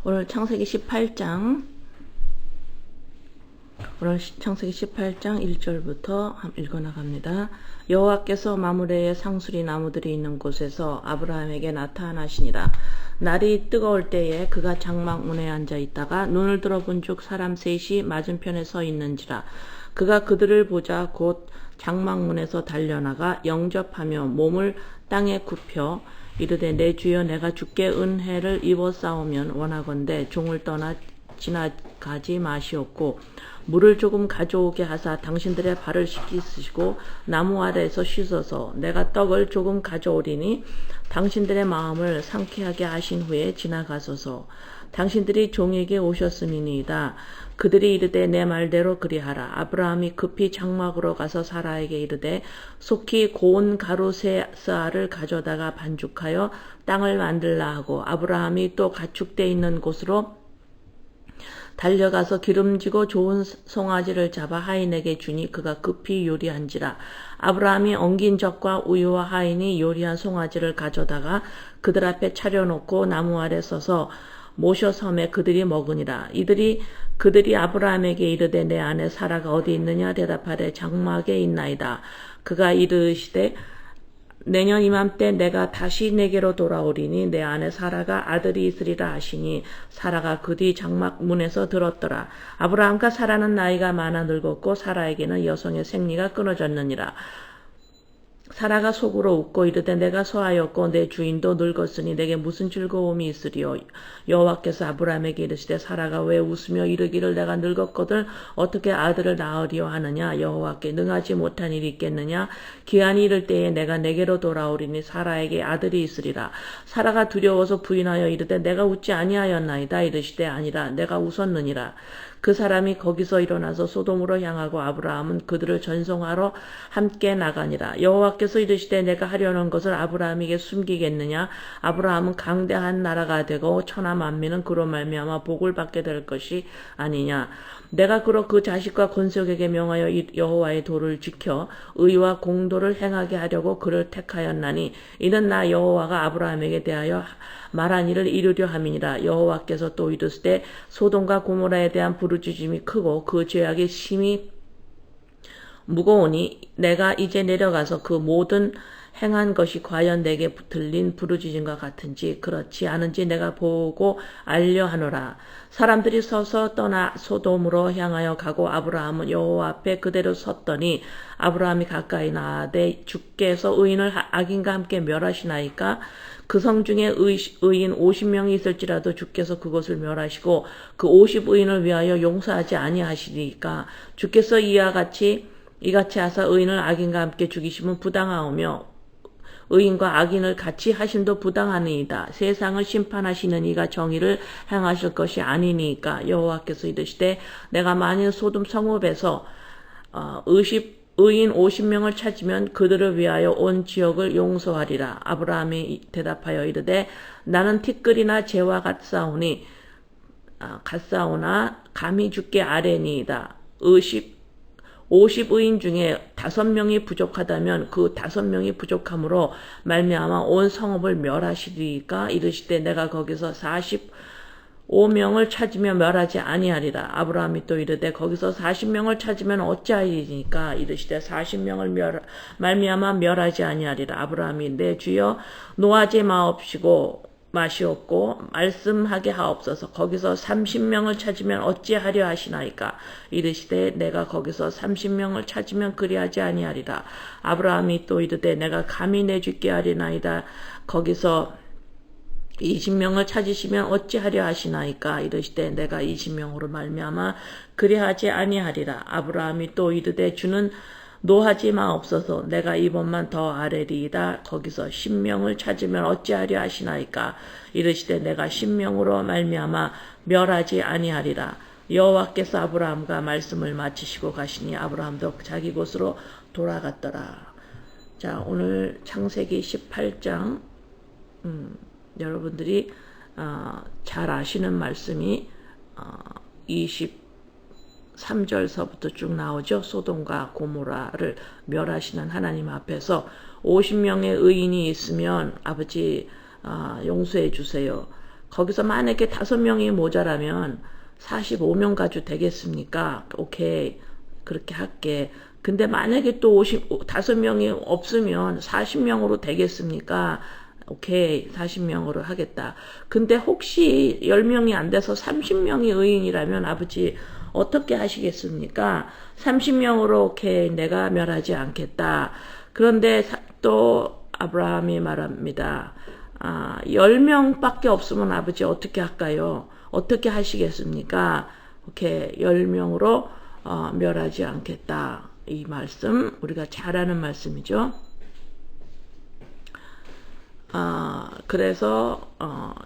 오늘 창세기 18장 1절부터 읽어나갑니다. 여호와께서 마므레의 상수리 나무들이 있는 곳에서 아브라함에게 나타나시니라. 날이 뜨거울 때에 그가 장막문에 앉아 있다가 눈을 들어본즉 사람 셋이 맞은편에 서 있는지라. 그가 그들을 보자 곧 장막문에서 달려나가 영접하며 몸을 땅에 굽혀 이르되 내 주여 내가 주께 은혜를 입어 싸우면 원하건대 종을 떠나 지나가지 마시옵고 물을 조금 가져오게 하사 당신들의 발을 씻기시고 나무 아래에서 씻어서 내가 떡을 조금 가져오리니 당신들의 마음을 상쾌하게 하신 후에 지나가소서. 당신들이 종에게 오셨음이니이다. 그들이 이르되 내 말대로 그리하라. 아브라함이 급히 장막으로 가서 사라에게 이르되 속히 고운 가루 세 스아를 가져다가 반죽하여 땅을 만들라 하고 아브라함이 또 가축대 있는 곳으로 달려가서 기름지고 좋은 송아지를 잡아 하인에게 주니 그가 급히 요리한지라. 아브라함이 엉긴 젖과 우유와 하인이 요리한 송아지를 가져다가 그들 앞에 차려놓고 나무 아래 서서 모셔 섬에 그들이 먹으니라. 그들이 아브라함에게 이르되 내 아내 사라가 어디 있느냐 대답하되 장막에 있나이다. 그가 이르시되 내년 이맘때 내가 다시 내게로 돌아오리니 내 아내 사라가 아들이 있으리라 하시니 사라가 그 뒤 장막 문에서 들었더라. 아브라함과 사라는 나이가 많아 늙었고 사라에게는 여성의 생리가 끊어졌느니라. 사라가 속으로 웃고 이르되 내가 소하였고 내 주인도 늙었으니 내게 무슨 즐거움이 있으리요. 여호와께서 아브라함에게 이르시되 사라가 왜 웃으며 이르기를 내가 늙었거든 어떻게 아들을 낳으리요 하느냐. 여호와께 능하지 못한 일이 있겠느냐. 기한이 이를 때에 내가 내게로 돌아오리니 사라에게 아들이 있으리라. 사라가 두려워서 부인하여 이르되 내가 웃지 아니하였나이다. 이르시되 아니라 내가 웃었느니라. 그 사람이 거기서 일어나서 소돔으로 향하고 아브라함은 그들을 전송하러 함께 나가니라. 여호와께서 이르시되 내가 하려는 것을 아브라함에게 숨기겠느냐. 아브라함은 강대한 나라가 되고 천하 만민은 그로 말미암아 복을 받게 될 것이 아니냐. 내가 그로 그 자식과 권속에게 명하여 여호와의 도를 지켜 의와 공도를 행하게 하려고 그를 택하였나니 이는 나 여호와가 아브라함에게 대하여 말한 일을 이루려 함이니라. 여호와께서 또 이르시되 소돔과 고모라에 대한 부르짖음이 크고 그 죄악이 심히 무거우니 내가 이제 내려가서 그 모든 행한 것이 과연 내게 들린 부르짖음과 같은지 그렇지 않은지 내가 보고 알려 하노라. 사람들이 서서 떠나 소돔으로 향하여 가고 아브라함은 여호와 앞에 그대로 섰더니 아브라함이 가까이 나아되 주께서 의인을 악인과 함께 멸하시나이까. 그 성 중에 의인 50명이 있을지라도 주께서 그것을 멸하시고 그 50의인을 위하여 용서하지 아니하시리까. 주께서 이같이 하사 의인을 악인과 함께 죽이시면 부당하오며 의인과 악인을 같이 하심도 부당하니이다. 세상을 심판하시는 이가 정의를 행하실 것이 아니니까. 여호와께서 이르시되 내가 만일 소돔 성읍에서 의인 50명을 찾으면 그들을 위하여 온 지역을 용서하리라. 아브라함이 대답하여 이르되 나는 티끌이나 재와 같사오나 감히 주께 아뢰니이다. 50의인 중에 5명이 부족하다면 그 5명이 부족함으로 말미암아 온 성읍을 멸하시리까. 이르시되 내가 거기서 45명을 찾으며 멸하지 아니하리라. 아브라함이 또 이르되 거기서 40명을 찾으면 어찌하리니까. 이르시되 40명을 말미암아 멸하지 아니하리라. 아브라함이 내 주여 노하지 마시옵고 말씀하게 하옵소서. 거기서 30명을 찾으면 어찌하려 하시나이까. 이르시되 내가 거기서 30명을 찾으면 그리하지 아니하리라. 아브라함이 또 이르되 내가 감히 내 주께 하리나이다. 거기서 20명을 찾으시면 어찌하려 하시나이까. 이르시되 내가 20명으로 말미암아 그리하지 아니하리라. 아브라함이 또 이르되 주는 노하지 마옵소서. 내가 이번만 더 아뢰리이다. 거기서 10명을 찾으면 어찌하려 하시나이까. 이르시되 내가 10명으로 말미암아 멸하지 아니하리라. 여호와께서 아브라함과 말씀을 마치시고 가시니 아브라함도 자기 곳으로 돌아갔더라. 자, 오늘 창세기 18장 여러분들이 잘 아시는 말씀이 23절서부터 쭉 나오죠. 소돔과 고모라를 멸하시는 하나님 앞에서 50명의 의인이 있으면 아버지 용서해 주세요. 거기서 만약에 5명이 모자라면 45명 가지고 되겠습니까? 오케이. 그렇게 할게. 근데 만약에 또 5명이 없으면 40명으로 되겠습니까? 오케이. 40명으로 하겠다. 근데 혹시 10명이 안 돼서 30명이 의인이라면 아버지 어떻게 하시겠습니까? 30명으로 오케이. 내가 멸하지 않겠다. 그런데 또 아브라함이 말합니다. 10명밖에 없으면 아버지 어떻게 할까요? 어떻게 하시겠습니까? 오케이. 10명으로 멸하지 않겠다. 이 말씀 우리가 잘 아는 말씀이죠. 그래서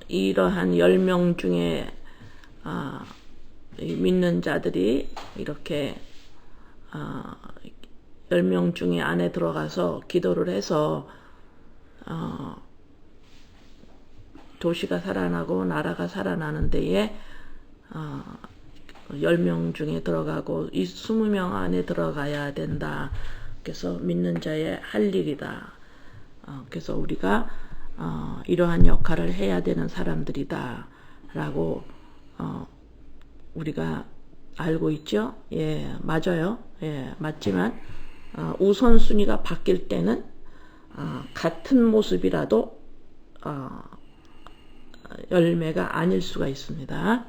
이러한 10명 중에 믿는 자들이 이렇게 10명 중에 안에 들어가서 기도를 해서 도시가 살아나고 나라가 살아나는 데에 10명 중에 들어가고 이 20명 안에 들어가야 된다. 그래서 믿는 자의 할 일이다. 그래서 우리가 이러한 역할을 해야 되는 사람들이다 라고 우리가 알고 있죠. 예, 맞아요. 예, 맞지만 우선순위가 바뀔 때는 같은 모습이라도 열매가 아닐 수가 있습니다.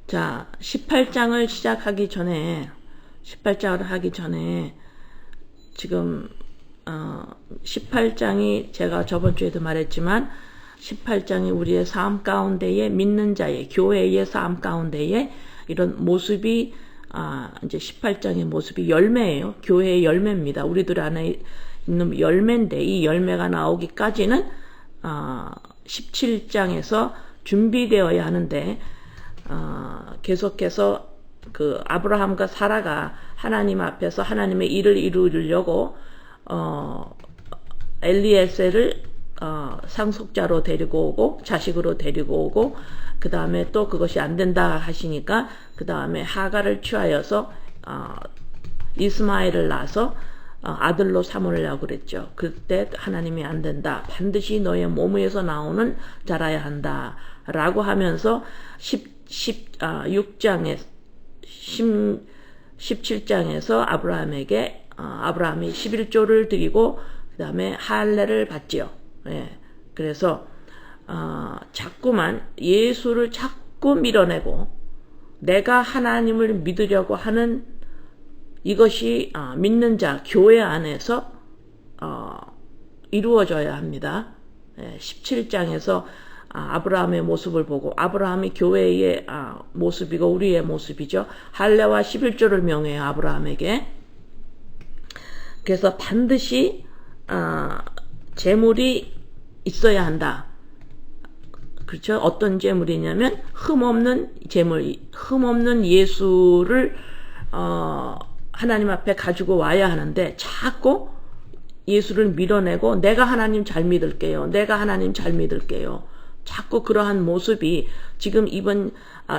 자, 18장을 시작하기 전에 18장을 하기 전에 지금 18장이 제가 저번 주에도 말했지만 18장이 우리의 삶 가운데에 믿는 자의 교회의 삶 가운데에 이런 모습이 이제 18장의 모습이 열매예요. 교회의 열매입니다. 우리들 안에 있는 열매인데 이 열매가 나오기까지는 17장에서 준비되어야 하는데 계속해서 그 아브라함과 사라가 하나님 앞에서 하나님의 일을 이루려고 엘리에셀을 상속자로 데리고 오고 자식으로 데리고 오고 그 다음에 또 그것이 안 된다 하시니까 그 다음에 하가를 취하여서 이스마엘을 낳아서 아들로 삼으려고 그랬죠. 그때 하나님이 안 된다. 반드시 너의 몸에서 나오는 자라야 한다. 라고 하면서 17장에서 아브라함이 11조를 드리고 그 다음에 할례를 받지요. 예. 그래서 자꾸만 예수를 자꾸 밀어내고 내가 하나님을 믿으려고 하는 이것이 믿는 자 교회 안에서 이루어져야 합니다. 17장에서 아브라함의 모습을 보고 아브라함이 교회의 모습이고 우리의 모습이죠. 할례와 11조를 명해요. 아브라함에게. 그래서 반드시 제물이 있어야 한다. 그렇죠? 어떤 제물이냐면 흠없는 제물, 흠없는 예수를 하나님 앞에 가지고 와야 하는데 자꾸 예수를 밀어내고 내가 하나님 잘 믿을게요. 내가 하나님 잘 믿을게요. 자꾸 그러한 모습이 지금 이번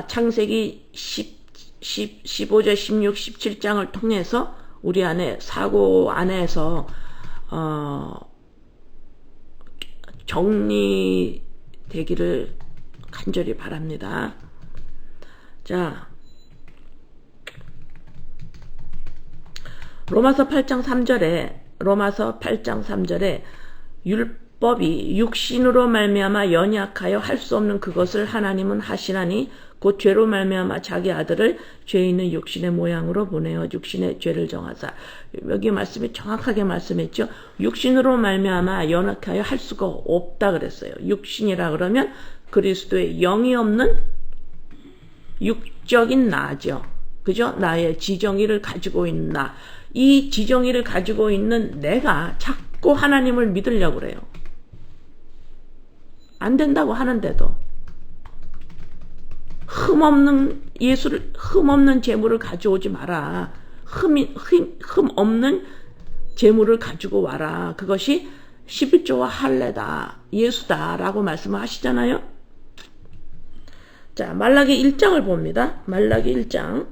창세기 15절, 16, 17장을 통해서 우리 안에 사고 안에서 정리되기를 간절히 바랍니다. 자, 로마서 8장 3절에 율법이 육신으로 말미암아 연약하여 할 수 없는 그것을 하나님은 하시나니 곧 죄로 말미암아 자기 아들을 죄 있는 육신의 모양으로 보내어 육신의 죄를 정하사. 여기 말씀이 정확하게 말씀했죠. 육신으로 말미암아 연약하여 할 수가 없다 그랬어요. 육신이라 그러면 그리스도의 영이 없는 육적인 나죠. 그죠? 나의 지정의를 가지고 있는 나. 이 지정의를 가지고 있는 내가 자꾸 하나님을 믿으려고 그래요. 안 된다고 하는데도 흠없는 재물을 가져오지 마라. 흠 없는 재물을 가지고 와라. 그것이 11조와 할례다. 예수다. 라고 말씀을 하시잖아요. 자, 말라기 1장을 봅니다. 말라기 1장.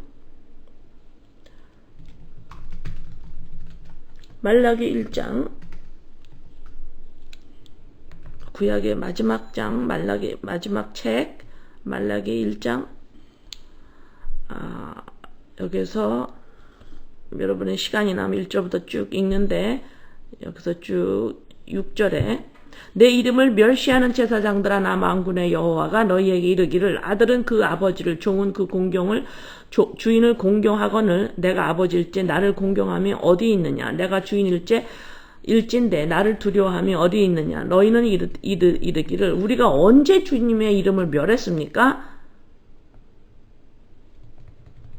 말라기 1장 구약의 마지막 장, 말라기 마지막 책, 말라기 1장. 여기서 여러분의 시간이 나면 1절부터 쭉 읽는데, 여기서 쭉 6절에 내 이름을 멸시하는 제사장들아, 나 만군의 여호와가 너희에게 이르기를 아들은 그 아버지를, 종은 그 공경을, 주인을 공경하거늘 내가 아버지일지 나를 공경함이 어디 있느냐? 내가 주인일진데 나를 두려워함이 어디 있느냐? 너희는 이르기를 우리가 언제 주님의 이름을 멸했습니까?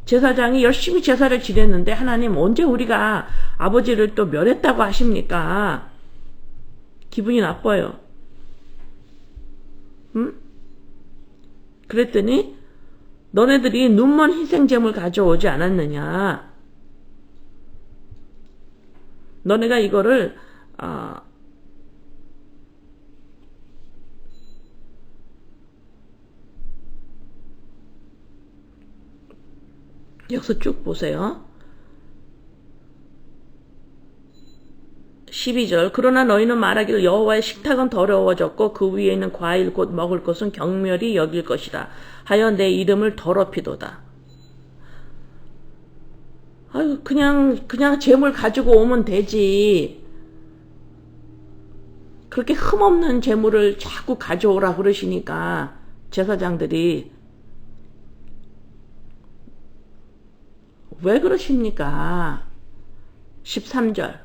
제사장이 열심히 제사를 지냈는데 하나님 언제 우리가 아버지를 또 멸했다고 하십니까? 기분이 나빠요. 응? 그랬더니 너네들이 눈먼 희생제물 가져오지 않았느냐? 너네가 이거를 여기서 쭉 보세요. 12절 그러나 너희는 말하기를 여호와의 식탁은 더러워졌고 그 위에 있는 과일 곧 먹을 것은 경멸이 여길 것이라 하여 내 이름을 더럽히도다. 아유, 그냥 재물 가지고 오면 되지. 그렇게 흠없는 재물을 자꾸 가져오라 그러시니까 제사장들이 왜 그러십니까? 13절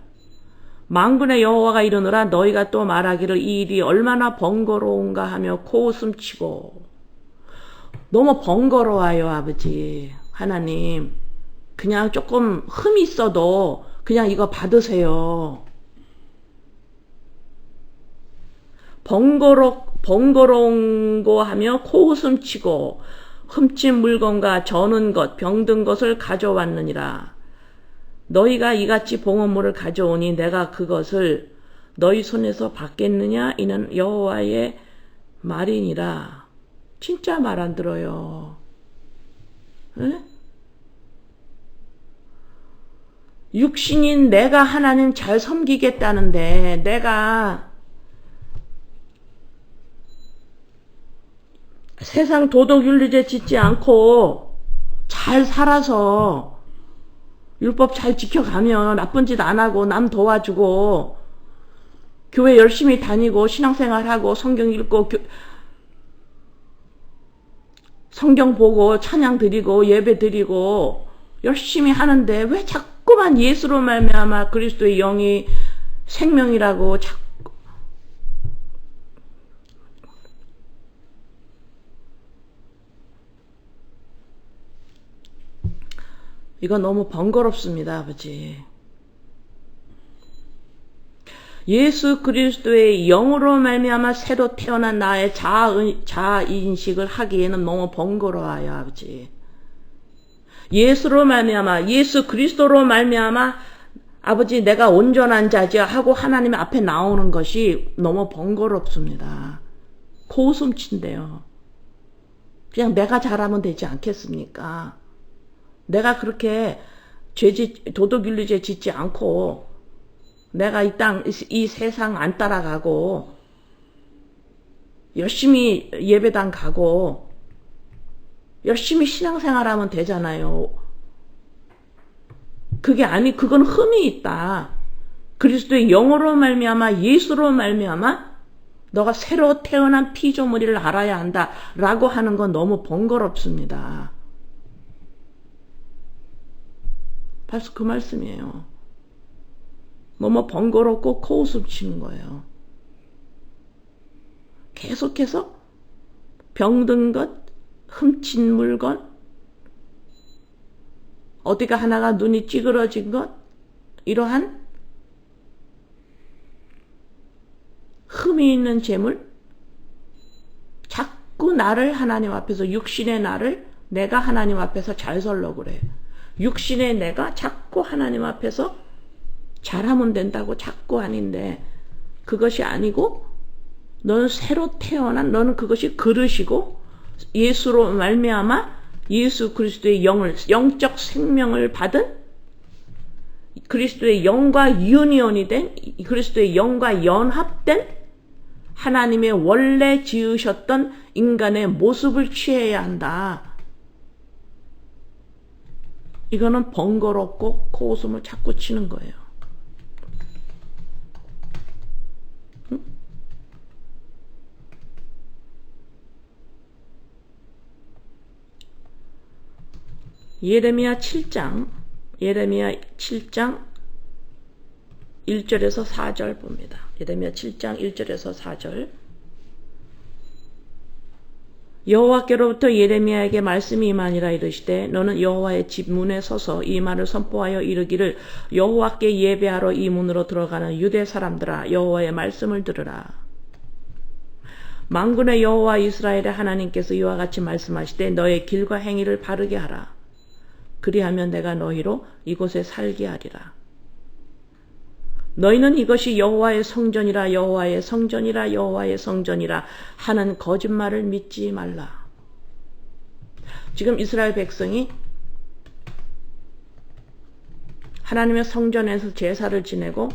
만군의 여호와가 이르노라 너희가 또 말하기를 이 일이 얼마나 번거로운가 하며 코웃음치고. 너무 번거로워요, 아버지. 하나님 그냥 조금 흠이 있어도 그냥 이거 받으세요. 번거로운 거 하며 코웃음치고 흠진 물건과 저는 것 병든 것을 가져왔느니라. 너희가 이같이 봉헌물을 가져오니 내가 그것을 너희 손에서 받겠느냐? 이는 여호와의 말이니라. 진짜 말 안 들어요. 에? 육신인 내가 하나님 잘 섬기겠다는데 내가 세상 도덕윤리제 짓지 않고 잘 살아서 율법 잘 지켜가며 나쁜 짓 안 하고 남 도와주고 교회 열심히 다니고 신앙생활하고 성경 읽고 성경 보고 찬양 드리고 예배 드리고 열심히 하는데 왜 자꾸만 예수로 말미암아 그리스도의 영이 생명이라고 자꾸 이거 너무 번거롭습니다, 아버지. 예수 그리스도의 영으로 말미암아 새로 태어난 나의 자아인식을 하기에는 너무 번거로워요, 아버지. 예수로 말미암아 예수 그리스도로 말미암아 아버지 내가 온전한 자죠 하고 하나님 앞에 나오는 것이 너무 번거롭습니다. 코웃음친데요. 그냥 내가 잘하면 되지 않겠습니까? 내가 그렇게 도덕윤리제 짓지 않고 내가 이 세상 안 따라가고 열심히 예배당 가고 열심히 신앙생활하면 되잖아요. 그건 흠이 있다. 그리스도의 영으로 말미암아 예수로 말미암아 너가 새로 태어난 피조물을 알아야 한다 라고 하는 건 너무 번거롭습니다. 바로 그 말씀이에요. 너무 번거롭고 코웃음 치는 거예요. 계속해서 병든 것, 흠친 물건, 어디가 하나가 눈이 찌그러진 것, 이러한 흠이 있는 재물, 자꾸 나를 하나님 앞에서 육신의 나를 내가 하나님 앞에서 잘 살려고 그래. 육신의 내가 자꾸 하나님 앞에서 잘하면 된다고 자꾸 하는데 그것이 아니고 너는 새로 태어난 너는 그것이 그릇이고 예수로 말미암아 예수 그리스도의 영적 생명을 받은 그리스도의 영과 유니온이 된 그리스도의 영과 연합된 하나님의 원래 지으셨던 인간의 모습을 취해야 한다. 이거는 번거롭고 코웃음을 자꾸 치는 거예요. 응? 예레미야 7장 1절에서 4절 봅니다. 예레미야 7장 1절에서 4절. 여호와께로부터 예레미야에게 말씀이 임하니라 이르시되 너는 여호와의 집 문에 서서 이 말을 선포하여 이르기를 여호와께 예배하러 이 문으로 들어가는 유대 사람들아 여호와의 말씀을 들으라. 만군의 여호와 이스라엘의 하나님께서 이와 같이 말씀하시되 너의 길과 행위를 바르게 하라. 그리하면 내가 너희로 이곳에 살게 하리라. 너희는 이것이 여호와의 성전이라 여호와의 성전이라 여호와의 성전이라 하는 거짓말을 믿지 말라. 지금 이스라엘 백성이 하나님의 성전에서 제사를 지내고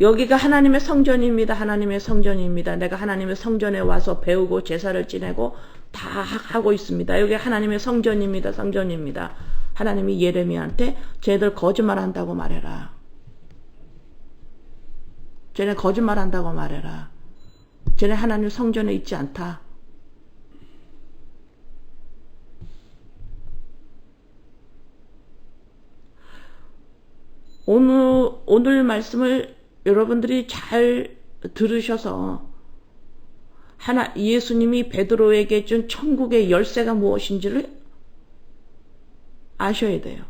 여기가 하나님의 성전입니다. 하나님의 성전입니다. 내가 하나님의 성전에 와서 배우고 제사를 지내고 다 하고 있습니다. 여기 하나님의 성전입니다. 성전입니다. 하나님이 예레미야한테 쟤들 거짓말한다고 말해라. 쟤네 거짓말한다고 말해라. 쟤네 하나님 성전에 있지 않다. 오늘 말씀을 여러분들이 잘 들으셔서 예수님이 베드로에게 준 천국의 열쇠가 무엇인지를 아셔야 돼요.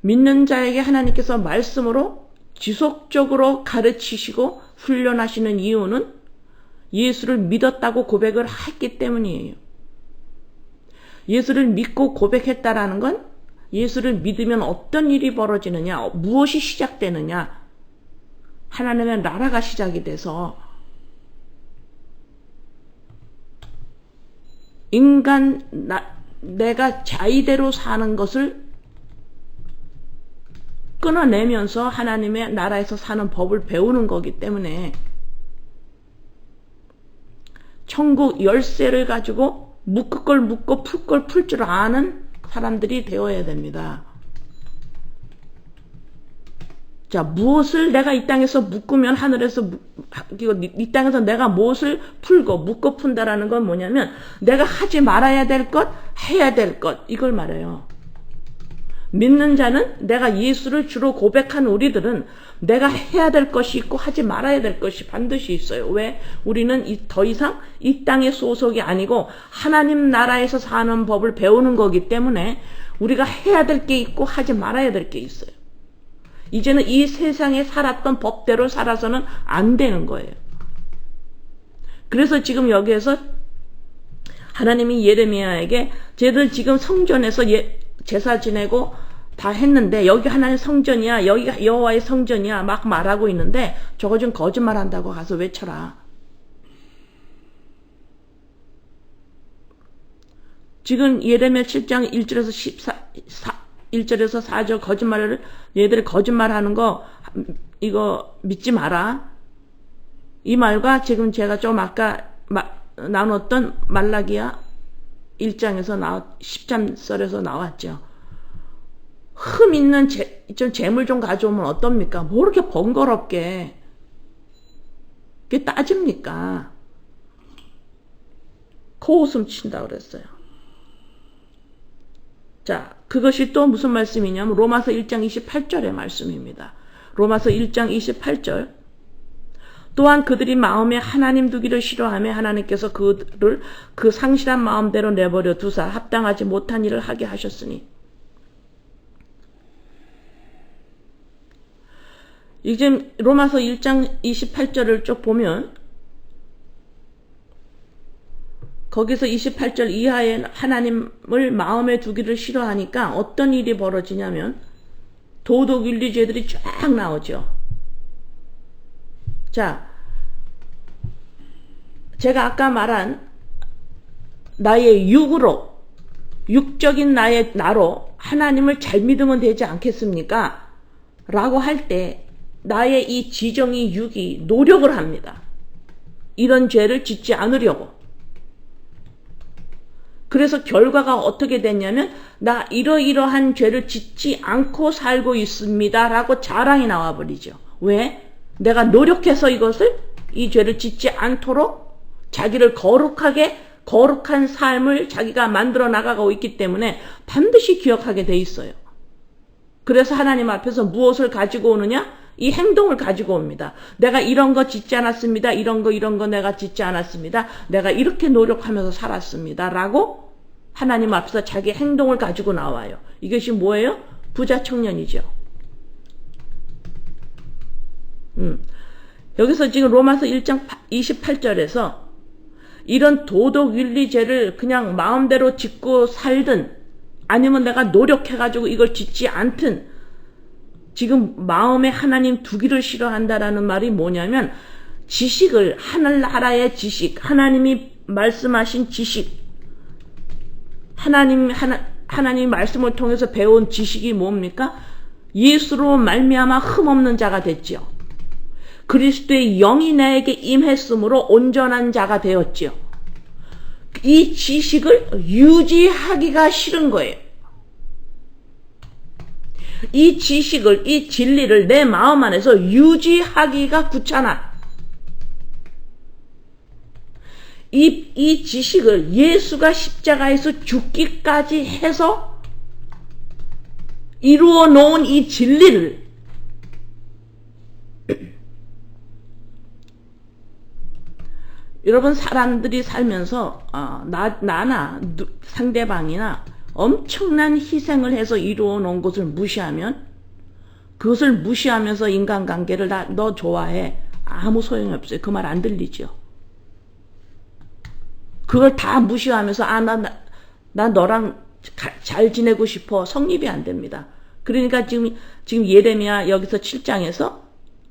믿는 자에게 하나님께서 말씀으로 지속적으로 가르치시고 훈련하시는 이유는 예수를 믿었다고 고백을 했기 때문이에요. 예수를 믿고 고백했다라는 건 예수를 믿으면 어떤 일이 벌어지느냐, 무엇이 시작되느냐, 하나님의 나라가 시작이 돼서 내가 자의대로 사는 것을 끊어내면서 하나님의 나라에서 사는 법을 배우는 거기 때문에 천국 열쇠를 가지고 묶을 걸 묶고 풀 걸 풀 줄 아는 사람들이 되어야 됩니다. 자, 무엇을 내가 이 땅에서 묶으면 하늘에서 이 땅에서 내가 무엇을 풀고 묶고 푼다라는 건 뭐냐면 내가 하지 말아야 될 것, 해야 될 것, 이걸 말해요. 믿는 자는 내가 예수를 주로 고백한 우리들은 내가 해야 될 것이 있고 하지 말아야 될 것이 반드시 있어요. 왜? 우리는 더 이상 이 땅의 소속이 아니고 하나님 나라에서 사는 법을 배우는 거기 때문에 우리가 해야 될 게 있고 하지 말아야 될 게 있어요. 이제는 이 세상에 살았던 법대로 살아서는 안 되는 거예요. 그래서 지금 여기에서 하나님이 예레미야에게 쟤들 지금 성전에서 제사 지내고 다 했는데 여기 하나님 성전이야, 여기가 여호와의 성전이야 막 말하고 있는데 저거 좀 거짓말한다고 가서 외쳐라. 지금 예레미야 7장 1절에서 4절 거짓말을 얘들이 거짓말하는 거 이거 믿지 마라. 이 말과 지금 제가 좀 아까 나눴던 말라기야 1장에서 13절에서 나왔죠. 흠 있는 좀 재물 좀 가져오면 어떻습니까? 뭐 이렇게 번거롭게 그게 따집니까? 코웃음 친다고 그랬어요. 자, 그것이 또 무슨 말씀이냐면 로마서 1장 28절의 말씀입니다. 로마서 1장 28절. 또한 그들이 마음에 하나님 두기를 싫어하며 하나님께서 그들을 그 상실한 마음대로 내버려 두사 합당하지 못한 일을 하게 하셨으니. 이제 로마서 1장 28절을 쭉 보면 거기서 28절 이하에 하나님을 마음에 두기를 싫어하니까 어떤 일이 벌어지냐면 도덕윤리죄들이 쫙 나오죠. 자, 제가 아까 말한 나의 육적인 나로 하나님을 잘 믿으면 되지 않겠습니까? 라고 할 때 나의 이 지정이 육이 노력을 합니다. 이런 죄를 짓지 않으려고. 그래서 결과가 어떻게 됐냐면 나 이러이러한 죄를 짓지 않고 살고 있습니다 라고 자랑이 나와버리죠. 왜? 내가 노력해서 이 죄를 짓지 않도록 자기를 거룩한 삶을 자기가 만들어 나가고 있기 때문에 반드시 기억하게 돼 있어요. 그래서 하나님 앞에서 무엇을 가지고 오느냐? 이 행동을 가지고 옵니다. 내가 이런 거 짓지 않았습니다. 이런 거 내가 짓지 않았습니다. 내가 이렇게 노력하면서 살았습니다. 라고 하나님 앞에서 자기 행동을 가지고 나와요. 이것이 뭐예요? 부자 청년이죠. 여기서 지금 로마서 1장 28절에서 이런 도덕 윤리죄를 그냥 마음대로 짓고 살든 아니면 내가 노력해가지고 이걸 짓지 않든 지금 마음에 하나님 두기를 싫어한다라는 말이 뭐냐면 지식을 하늘나라의 지식, 하나님이 말씀하신 지식, 하나님 말씀을 통해서 배운 지식이 뭡니까? 예수로 말미암아 흠없는 자가 됐지요. 그리스도의 영이 나에게 임했으므로 온전한 자가 되었지요. 이 지식을 유지하기가 싫은 거예요. 이 지식을, 이 진리를 내 마음 안에서 유지하기가 귀찮아. 이 지식을 예수가 십자가에서 죽기까지 해서 이루어 놓은 이 진리를 여러분 사람들이 살면서 나나 상대방이나 엄청난 희생을 해서 이루어 놓은 것을 무시하면 그것을 무시하면서 인간관계를 너 좋아해. 아무 소용이 없어요. 그 말 안 들리죠. 그걸 다 무시하면서 나 너랑 잘 지내고 싶어. 성립이 안 됩니다. 그러니까 지금 예레미야 여기서 7장에서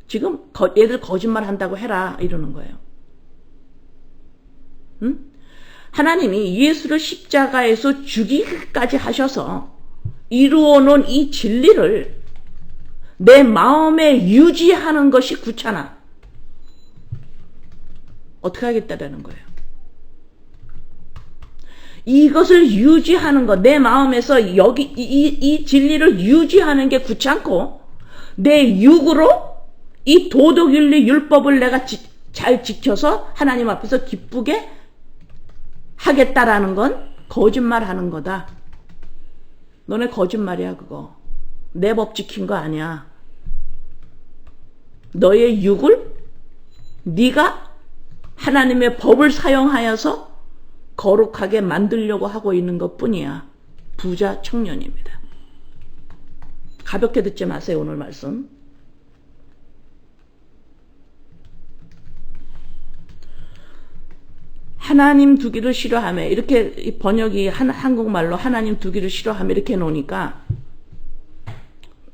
지금 얘들 거짓말 한다고 해라 이러는 거예요. 응? 하나님이 예수를 십자가에서 죽이기까지 하셔서 이루어 놓은 이 진리를 내 마음에 유지하는 것이 귀찮아. 어떻게 하겠다라는 거예요. 이것을 유지하는 것, 내 마음에서 이 진리를 유지하는 게 귀찮고 내 육으로 이 도덕윤리 율법을 내가 잘 지켜서 하나님 앞에서 기쁘게 하겠다라는 건 거짓말 하는 거다. 너네 거짓말이야 그거. 내 법 지킨 거 아니야. 너의 육을 네가 하나님의 법을 사용하여서 거룩하게 만들려고 하고 있는 것뿐이야. 부자 청년입니다. 가볍게 듣지 마세요 오늘 말씀. 하나님 두기를 싫어하며 이렇게 번역이 한국말로 하나님 두기를 싫어하며 이렇게 놓으니까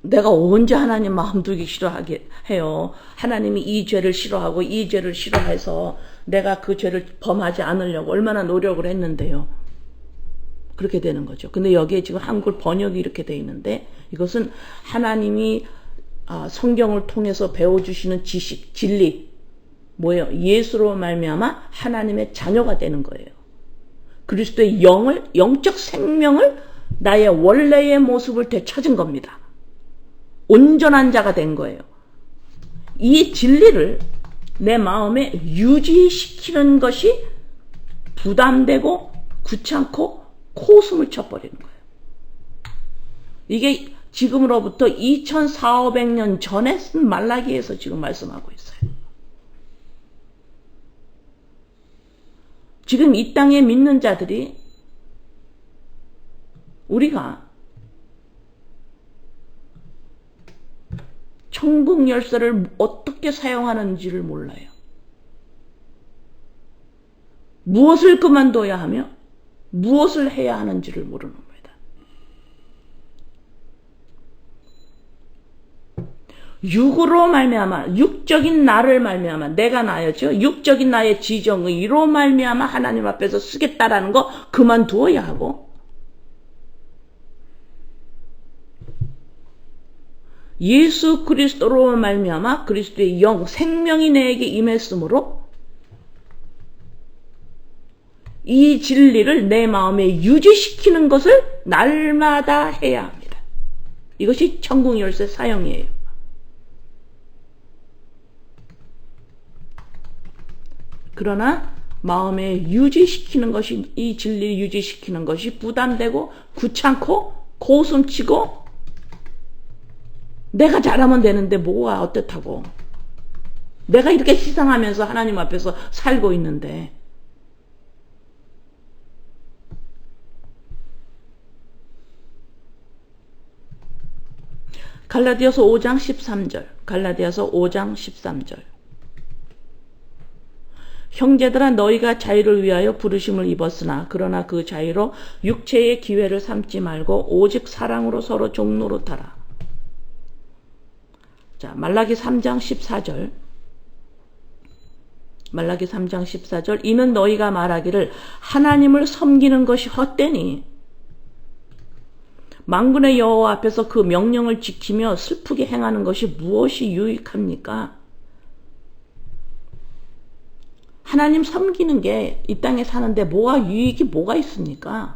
내가 언제 하나님 마음 두기 싫어하게 해요. 하나님이 이 죄를 싫어하고 이 죄를 싫어해서 내가 그 죄를 범하지 않으려고 얼마나 노력을 했는데요. 그렇게 되는 거죠. 근데 여기에 지금 한글 번역이 이렇게 돼 있는데 이것은 하나님이 성경을 통해서 배워주시는 지식, 진리 뭐예요? 예수로 말미암아 하나님의 자녀가 되는 거예요. 그리스도의 영적 생명을 나의 원래의 모습을 되찾은 겁니다. 온전한 자가 된 거예요. 이 진리를 내 마음에 유지시키는 것이 부담되고 귀찮고 코웃음을 쳐버리는 거예요. 이게 지금으로부터 2400~500년 전에 쓴 말라기에서 지금 말씀하고 있어요. 지금 이 땅에 믿는 자들이 우리가 천국 열쇠를 어떻게 사용하는지를 몰라요. 무엇을 그만둬야 하며 무엇을 해야 하는지를 모르는 겁니다. 육으로 말미암아 육적인 나를 말미암아 내가 나였죠. 육적인 나의 지정의로 말미암아 하나님 앞에서 쓰겠다라는 거 그만두어야 하고 예수 그리스도로 말미암아 그리스도의 영 생명이 내게 임했으므로 이 진리를 내 마음에 유지시키는 것을 날마다 해야 합니다. 이것이 천국 열쇠 사용이에요. 그러나 마음에 유지시키는 것이, 이 진리를 유지시키는 것이 부담되고 귀찮고 고슴치고 내가 잘하면 되는데 뭐가 어떻다고. 내가 이렇게 희생하면서 하나님 앞에서 살고 있는데. 갈라디아서 5장 13절. 갈라디아서 5장 13절. 형제들아 너희가 자유를 위하여 부르심을 입었으나 그러나 그 자유로 육체의 기회를 삼지 말고 오직 사랑으로 서로 종노릇하라. 자, 말라기 3장 14절. 말라기 3장 14절. 이는 너희가 말하기를 하나님을 섬기는 것이 헛되니 만군의 여호와 앞에서 그 명령을 지키며 슬프게 행하는 것이 무엇이 유익합니까? 하나님 섬기는 게 이 땅에 사는데 뭐가 유익이 뭐가 있습니까?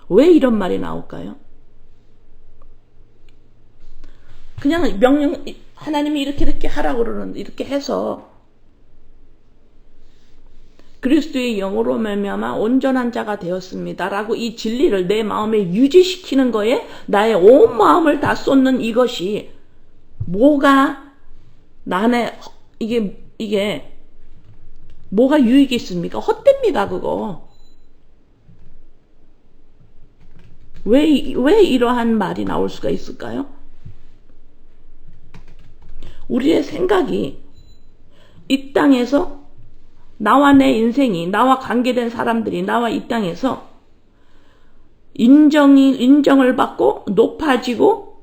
왜 이런 말이 나올까요? 그냥 명령, 하나님이 이렇게 하라고 그러는, 이렇게 해서 그리스도의 영으로 말미암아 온전한 자가 되었습니다 라고 이 진리를 내 마음에 유지시키는 거에 나의 온 마음을 다 쏟는 이것이 뭐가 나네, 이게 뭐가 유익이 있습니까? 헛됩니다 그거. 왜 이러한 말이 나올 수가 있을까요? 우리의 생각이 이 땅에서 나와 내 인생이, 나와 관계된 사람들이 나와 이 땅에서 인정을 받고 높아지고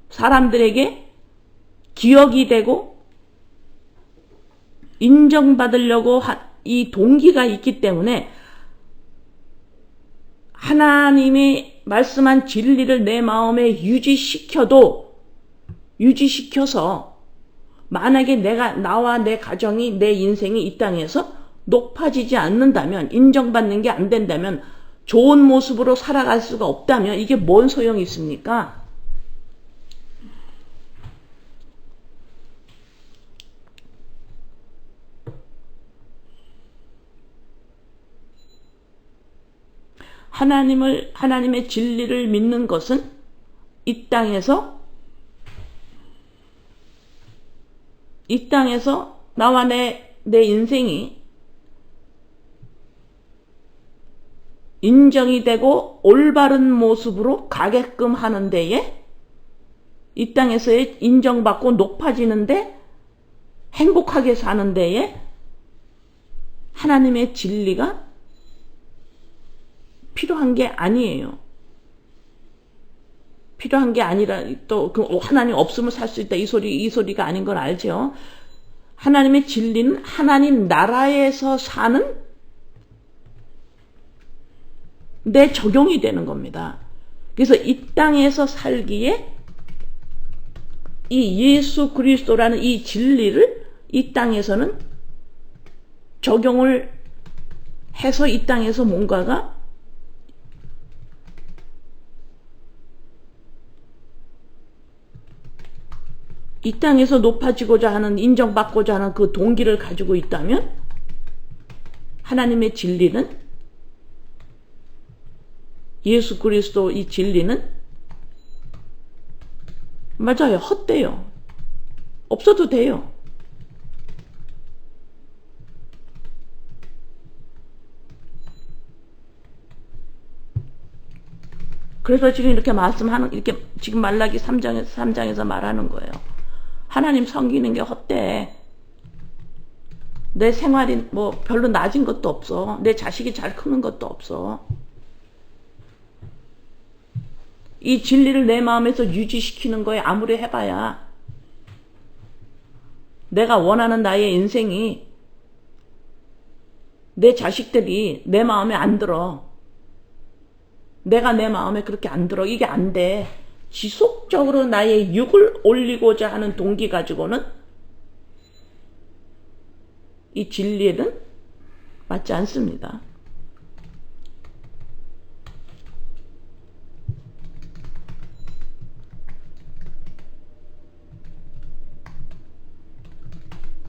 사람들에게 기억이 되고 인정받으려고 이 동기가 있기 때문에 하나님이 말씀한 진리를 내 마음에 유지시켜서 만약에 나와 내 가정이, 내 인생이 이 땅에서 높아지지 않는다면, 인정받는 게 안 된다면, 좋은 모습으로 살아갈 수가 없다면 이게 뭔 소용이 있습니까? 하나님의 진리를 믿는 것은 이 땅에서 나와 내 인생이 인정이 되고 올바른 모습으로 가게끔 하는 데에, 이 땅에서의 인정받고 높아지는데 행복하게 사는 데에 하나님의 진리가 필요한 게 아니에요. 필요한 게 아니라 또 하나님 없으면 살 수 있다 이 소리가 아닌 걸 알죠. 하나님의 진리는 하나님 나라에서 사는 내 적용이 되는 겁니다. 그래서 이 땅에서 살기에 이 예수 그리스도라는 이 진리를 이 땅에서는 적용을 해서 이 땅에서 뭔가가 이 땅에서 높아지고자 하는, 인정받고자 하는 그 동기를 가지고 있다면 하나님의 진리는, 예수 그리스도 이 진리는 맞아요. 헛돼요. 없어도 돼요. 그래서 지금 이렇게 이렇게 지금 말라기 3장에서 말하는 거예요. 하나님 섬기는 게 헛돼. 내 생활이 뭐 별로 낮은 것도 없어. 내 자식이 잘 크는 것도 없어. 이 진리를 내 마음에서 유지시키는 거에 아무리 해봐야 내가 원하는 나의 인생이, 내 자식들이 내 마음에 안 들어. 내가 내 마음에 그렇게 안 들어. 이게 안 돼. 지속적으로 나의 육을 올리고자 하는 동기 가지고는 이 진리는 맞지 않습니다.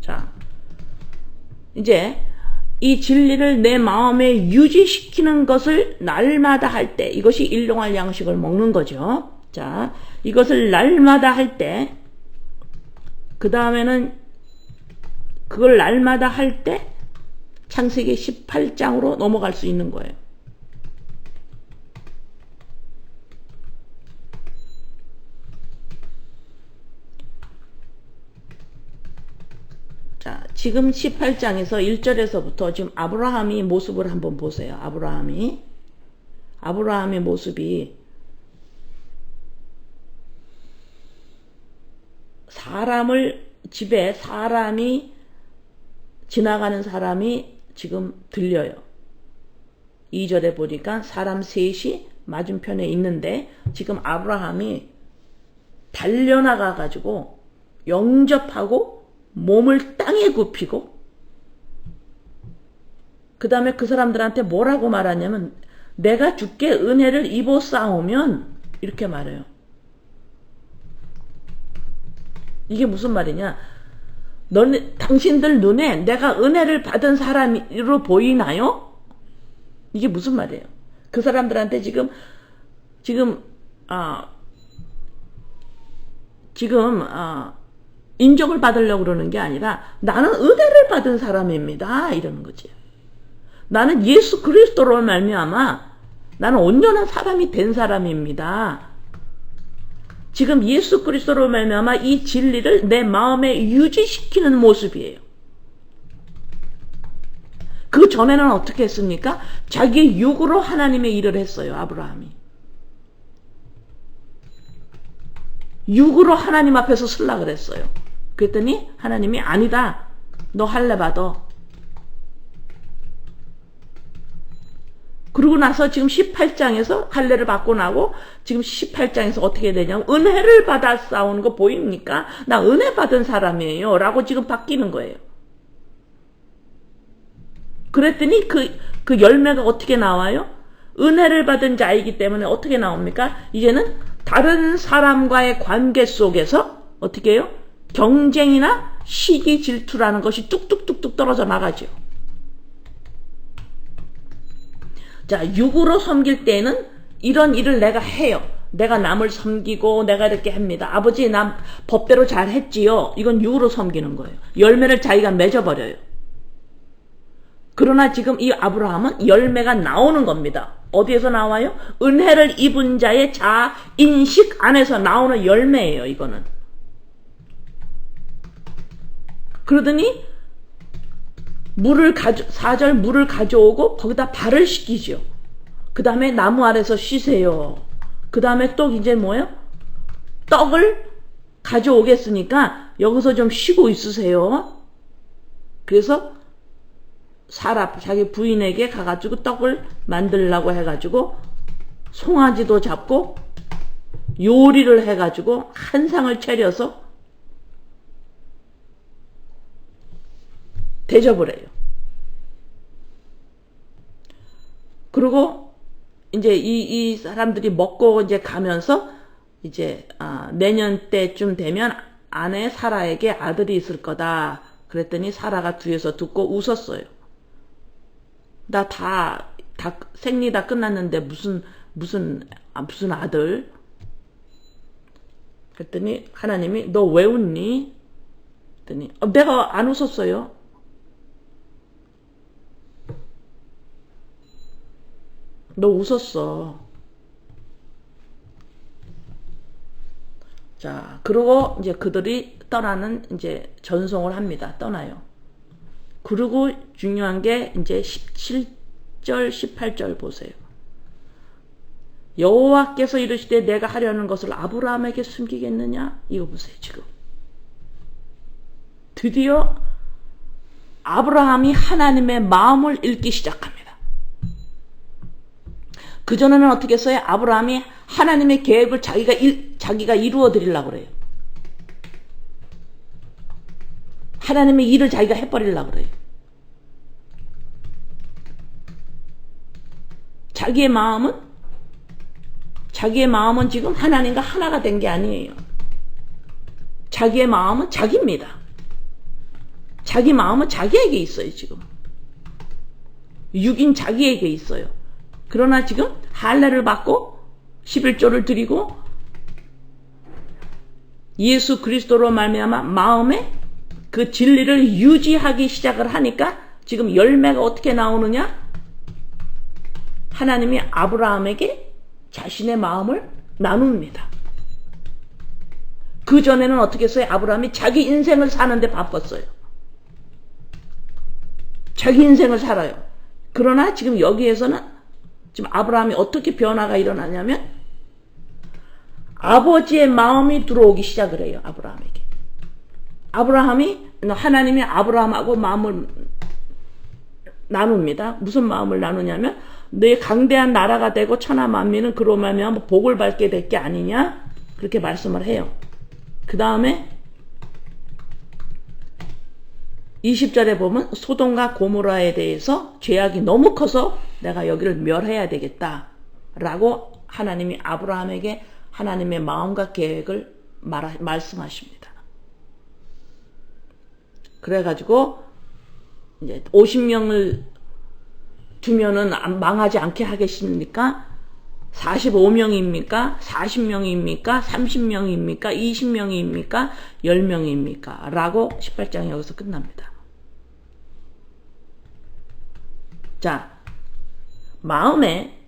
자, 이제 이 진리를 내 마음에 유지시키는 것을 날마다 할 때, 이것이 일용할 양식을 먹는 거죠. 자, 이것을 날마다 할 때, 그 다음에는 그걸 날마다 할 때 창세기 18장으로 넘어갈 수 있는 거예요. 자, 지금 18장에서 1절에서부터 지금 아브라함이 모습을 한번 보세요. 아브라함의 모습이 집에 사람이 지나가는 사람이 지금 들려요. 2절에 보니까 사람 셋이 맞은편에 있는데 지금 아브라함이 달려나가 가지고 영접하고 몸을 땅에 굽히고 그 다음에 그 사람들한테 뭐라고 말하냐면 내가 주께 은혜를 입어 싸우면 이렇게 말해요. 이게 무슨 말이냐? 당신들 눈에 내가 은혜를 받은 사람으로 보이나요? 이게 무슨 말이에요? 그 사람들한테 지금 인정을 받으려고 그러는 게 아니라 나는 은혜를 받은 사람입니다. 이러는 거지. 나는 예수 그리스도로 말미암아 나는 온전한 사람이 된 사람입니다. 지금 예수 그리스도로 말미암아 이 진리를 내 마음에 유지시키는 모습이에요. 그 전에는 어떻게 했습니까? 자기의 육으로 하나님의 일을 했어요. 아브라함이. 육으로 하나님 앞에서 설락을 했어요. 그랬더니 하나님이 아니다. 너 할례 받아. 그러고 나서 지금 18장에서 할례를 받고 나고 지금 18장에서 어떻게 되냐면 은혜를 받아 싸우는 거 보입니까? 나 은혜 받은 사람이에요. 라고 지금 바뀌는 거예요. 그랬더니 그 열매가 어떻게 나와요? 은혜를 받은 자이기 때문에 어떻게 나옵니까? 이제는 다른 사람과의 관계 속에서 어떻게 해요? 경쟁이나 시기 질투라는 것이 뚝뚝뚝뚝 떨어져 나가죠. 자, 육으로 섬길 때는 이런 일을 내가 해요. 내가 남을 섬기고 내가 이렇게 합니다. 아버지 남 법대로 잘 했지요. 이건 육으로 섬기는 거예요. 열매를 자기가 맺어버려요. 그러나 지금 이 아브라함은 열매가 나오는 겁니다. 어디에서 나와요? 은혜를 입은 자의 자인식 안에서 나오는 열매예요. 이거는. 그러더니 4절 물을 가져오고 거기다 발을 씻기죠. 그 다음에 나무 아래서 쉬세요. 그 다음에 또 이제 뭐예요? 떡을 가져오겠으니까 여기서 좀 쉬고 있으세요. 그래서 자기 부인에게 가가지고 떡을 만들려고 해가지고 송아지도 잡고 요리를 해가지고 한 상을 차려서 대접을 해요. 그리고 이제 이 사람들이 먹고 이제 가면서 이제 내년 때쯤 되면 아내 사라에게 아들이 있을 거다. 그랬더니 사라가 뒤에서 듣고 웃었어요. 나 생리 다 끝났는데 무슨 아들? 그랬더니 하나님이 너 왜 웃니? 그랬더니 내가 안 웃었어요. 너 웃었어. 자, 그리고 이제 그들이 이제 전송을 합니다. 떠나요. 그리고 중요한 게 이제 17절, 18절 보세요. 여호와께서 이르시되 내가 하려는 것을 아브라함에게 숨기겠느냐? 이거 보세요, 지금. 드디어 아브라함이 하나님의 마음을 읽기 시작합니다. 그전에는 어떻게 했어요? 아브라함이 하나님의 계획을 자기가 이루어 드리려고 그래요. 하나님의 일을 자기가 해버리려고 그래요. 자기의 마음은 지금 하나님과 하나가 된 게 아니에요. 자기의 마음은 자기입니다. 자기 마음은 자기에게 있어요, 지금. 육인 자기에게 있어요. 그러나 지금 할례를 받고 11조를 드리고 예수 그리스도로 말미암아 마음에 그 진리를 유지하기 시작을 하니까 지금 열매가 어떻게 나오느냐? 하나님이 아브라함에게 자신의 마음을 나눕니다. 그전에는 어떻게 했어요? 아브라함이 자기 인생을 사는데 바빴어요. 자기 인생을 살아요. 그러나 지금 여기에서는 지금 아브라함이 어떻게 변화가 일어나냐면 아버지의 마음이 들어오기 시작을 해요. 하나님이 아브라함하고 마음을 나눕니다. 무슨 마음을 나누냐면 내 강대한 나라가 되고 천하 만민은 그로 말미암아 복을 받게 될 게 아니냐 그렇게 말씀을 해요. 그 다음에 20절에 보면 소돔과 고모라에 대해서 죄악이 너무 커서 내가 여기를 멸해야 되겠다 라고 하나님이 아브라함에게 하나님의 마음과 계획을 말씀하십니다. 그래가지고 이제 50명을 두면은 망하지 않게 하겠습니까? 45명입니까? 40명입니까? 30명입니까? 20명입니까? 10명입니까? 라고 18장이 여기서 끝납니다. 자, 마음에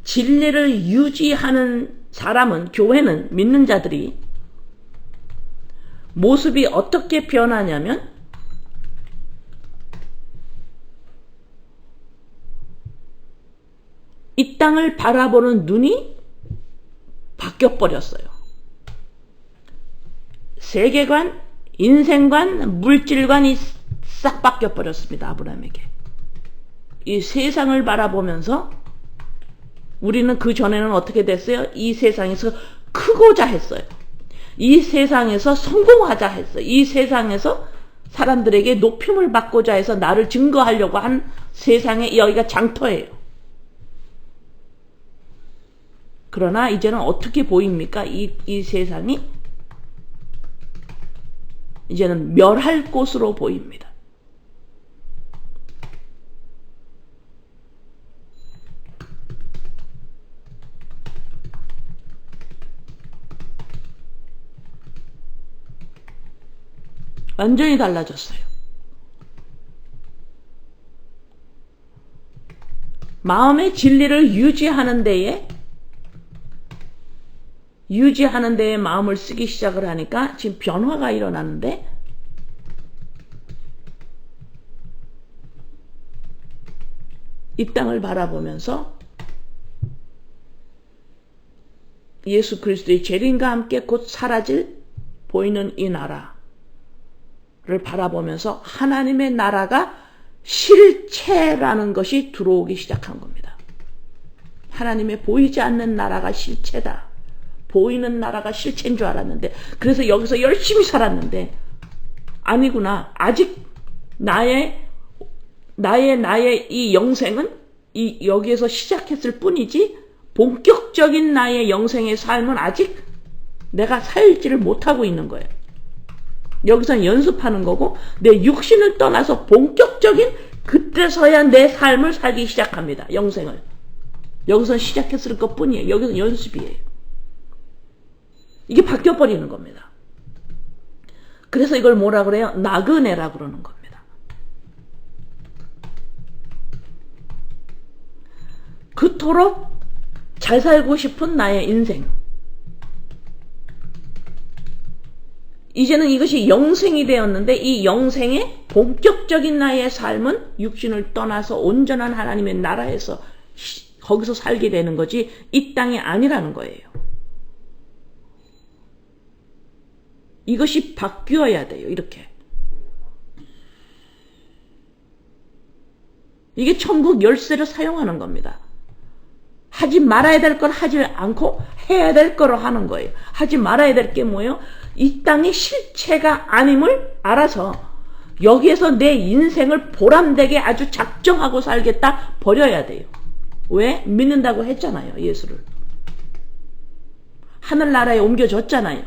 진리를 유지하는 사람은, 교회는, 믿는 자들이 모습이 어떻게 변하냐면 이 땅을 바라보는 눈이 바뀌어버렸어요. 세계관, 인생관, 물질관이 싹 바뀌어버렸습니다. 아브라함에게. 이 세상을 바라보면서 우리는 그 전에는 어떻게 됐어요? 이 세상에서 크고자 했어요. 이 세상에서 성공하자 했어요. 이 세상에서 사람들에게 높임을 받고자 해서 나를 증거하려고 한 세상에 여기가 장터예요. 그러나 이제는 어떻게 보입니까? 이 세상이 이제는 멸할 곳으로 보입니다. 완전히 달라졌어요. 마음의 진리를 유지하는 데에 마음을 쓰기 시작을 하니까 지금 변화가 일어나는데 이 땅을 바라보면서 예수 그리스도의 재림과 함께 곧 사라질 보이는 이 나라를 바라보면서 하나님의 나라가 실체라는 것이 들어오기 시작한 겁니다. 하나님의 보이지 않는 나라가 실체다. 보이는 나라가 실체인 줄 알았는데, 그래서 여기서 열심히 살았는데 아니구나. 아직 나의 이 영생은 여기에서 시작했을 뿐이지 본격적인 나의 영생의 삶은 아직 내가 살지를 못하고 있는 거예요. 여기서는 연습하는 거고 내 육신을 떠나서 본격적인 그때서야 내 삶을 살기 시작합니다. 영생을. 여기서는 시작했을 것뿐이에요. 여기서는 연습이에요. 이게 바뀌어버리는 겁니다. 그래서 이걸 뭐라 그래요? 나그네라 그러는 겁니다. 그토록 잘 살고 싶은 나의 인생. 이제는 이것이 영생이 되었는데 이 영생의 본격적인 나의 삶은 육신을 떠나서 온전한 하나님의 나라에서 거기서 살게 되는 거지 이 땅이 아니라는 거예요. 이것이 바뀌어야 돼요. 이렇게. 이게 천국 열쇠를 사용하는 겁니다. 하지 말아야 될 걸 하지 않고 해야 될 거로 하는 거예요. 하지 말아야 될 게 뭐예요? 이 땅의 실체가 아님을 알아서 여기에서 내 인생을 보람되게 아주 작정하고 살겠다 버려야 돼요. 왜? 믿는다고 했잖아요. 예수를. 하늘나라에 옮겨졌잖아요.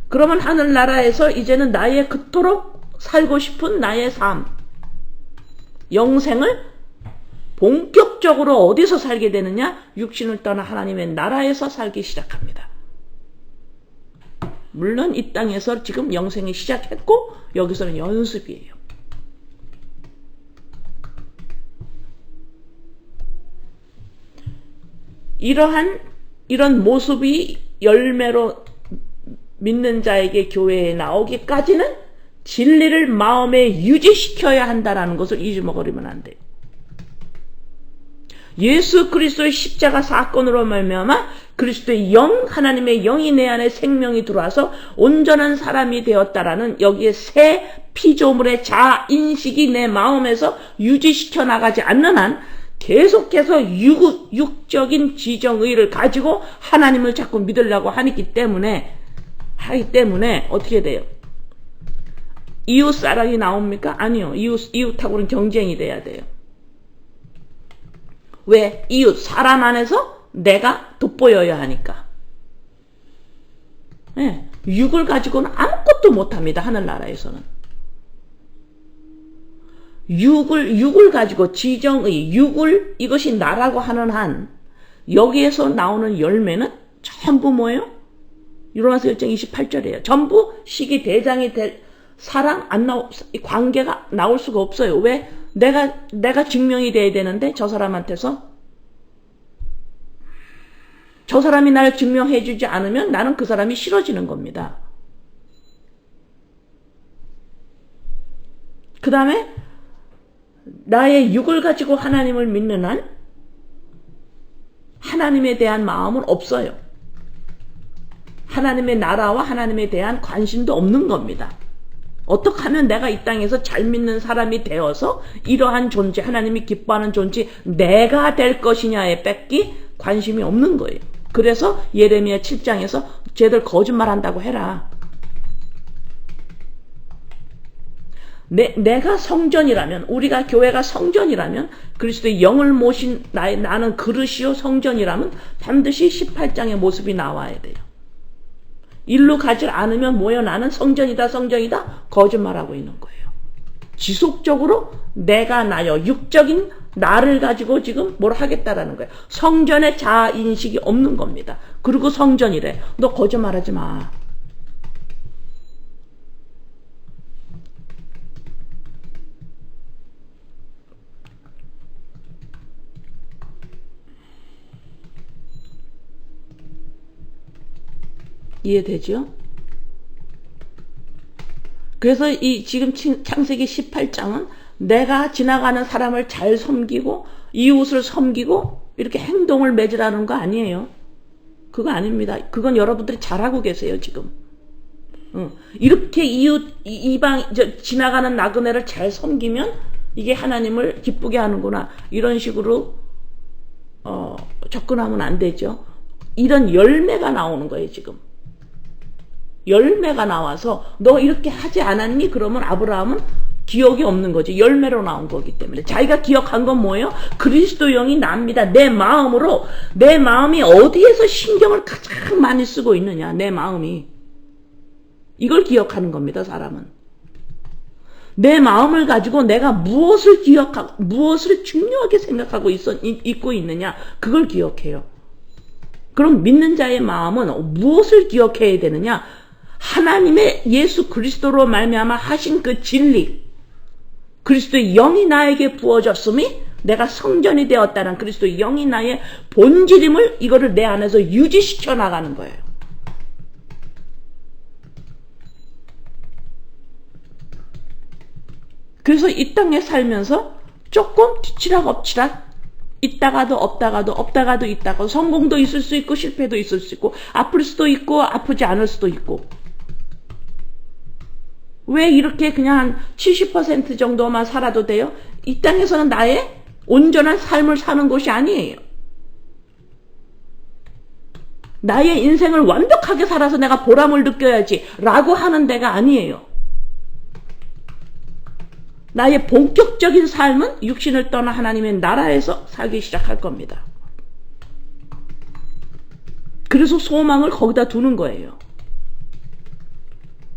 그러면 하늘나라에서 이제는 나의 그토록 살고 싶은 나의 삶, 영생을 본격적으로 어디서 살게 되느냐? 육신을 떠나 하나님의 나라에서 살기 시작합니다. 물론 이 땅에서 지금 영생이 시작했고 여기서는 연습이에요. 이런 모습이 열매로 믿는 자에게 교회에 나오기까지는 진리를 마음에 유지시켜야 한다는 것을 잊어먹으면 안 돼요. 예수 그리스도의 십자가 사건으로 말미암아 그리스도의 영, 하나님의 영이 내 안에 생명이 들어와서 온전한 사람이 되었다라는 여기에 새 피조물의 자인식이 내 마음에서 유지시켜 나가지 않는 한 계속해서 육적인 지정의를 가지고 하나님을 자꾸 믿으려고 하기 때문에 어떻게 돼요? 이웃 사랑이 나옵니까? 아니요. 이웃하고는 경쟁이 돼야 돼요. 왜? 이웃, 사람 안에서 내가 돋보여야 하니까. 네, 육을 가지고는 아무것도 못합니다. 하늘나라에서는. 육을 가지고 지정의, 이것이 나라고 하는 한 여기에서 나오는 열매는 전부 뭐예요? 요로마서 1장 28절이에요. 전부 시기 대장이 될 사랑 관계가 나올 수가 없어요. 왜? 내가 증명이 돼야 되는데 저 사람한테서 저 사람이 나를 증명해 주지 않으면 나는 그 사람이 싫어지는 겁니다. 그 다음에 나의 육을 가지고 하나님을 믿는 한 하나님에 대한 마음은 없어요. 하나님의 나라와 하나님에 대한 관심도 없는 겁니다. 어떻게 하면 내가 이 땅에서 잘 믿는 사람이 되어서 이러한 존재, 하나님이 기뻐하는 존재 내가 될 것이냐에 뺏기 관심이 없는 거예요. 그래서 예레미야 7장에서 쟤들 거짓말한다고 해라. 내가 성전이라면, 우리가 교회가 성전이라면, 그리스도의 영을 모신 나는 그릇이요 성전이라면 반드시 18장의 모습이 나와야 돼요. 일로 가지 않으면 뭐예요? 나는 성전이다 거짓말하고 있는 거예요. 지속적으로 내가 나요, 육적인 나를 가지고 지금 뭘 하겠다라는 거예요. 성전의 자아인식이 없는 겁니다. 그리고 성전이래. 너 거짓말하지 마. 이해되죠? 그래서 지금 창세기 18장은 내가 지나가는 사람을 잘 섬기고 이웃을 섬기고 이렇게 행동을 맺으라는 거 아니에요. 그거 아닙니다. 그건 여러분들이 잘하고 계세요 지금. 이렇게 지나가는 나그네를 잘 섬기면 이게 하나님을 기쁘게 하는구나, 이런 식으로 접근하면 안 되죠. 이런 열매가 나오는 거예요 지금. 열매가 나와서 너 이렇게 하지 않았니? 그러면 아브라함은 기억이 없는 거지. 열매로 나온 거기 때문에. 자기가 기억한 건 뭐예요? 그리스도 영이 납니다. 내 마음이 어디에서 신경을 가장 많이 쓰고 있느냐, 내 마음이. 이걸 기억하는 겁니다. 사람은. 내 마음을 가지고 내가 무엇을 기억하고 무엇을 중요하게 생각하고 있고 있느냐, 그걸 기억해요. 그럼 믿는 자의 마음은 무엇을 기억해야 되느냐? 하나님의 예수 그리스도로 말미암아 하신 그 진리, 그리스도의 영이 나에게 부어졌음이 내가 성전이 되었다는 그리스도의 영이 나의 본질임을, 이거를 내 안에서 유지시켜 나가는 거예요. 그래서 이 땅에 살면서 조금 뒤치락엎치락, 있다가도 없다가도 있다가, 성공도 있을 수 있고 실패도 있을 수 있고, 아플 수도 있고 아프지 않을 수도 있고. 왜 이렇게 그냥 한 70% 정도만 살아도 돼요? 이 땅에서는 나의 온전한 삶을 사는 것이 아니에요. 나의 인생을 완벽하게 살아서 내가 보람을 느껴야지 라고 하는 데가 아니에요. 나의 본격적인 삶은 육신을 떠나 하나님의 나라에서 살기 시작할 겁니다. 그래서 소망을 거기다 두는 거예요.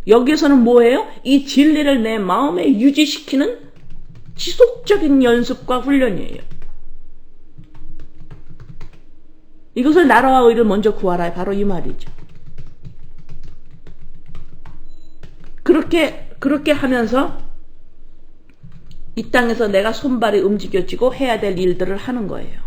여기서는 뭐예요? 이 진리를 내 마음에 유지시키는 지속적인 연습과 훈련이에요. 이것을 나라와 의를 먼저 구하라. 바로 이 말이죠. 그렇게 하면서 이 땅에서 내가 손발이 움직여지고 해야 될 일들을 하는 거예요.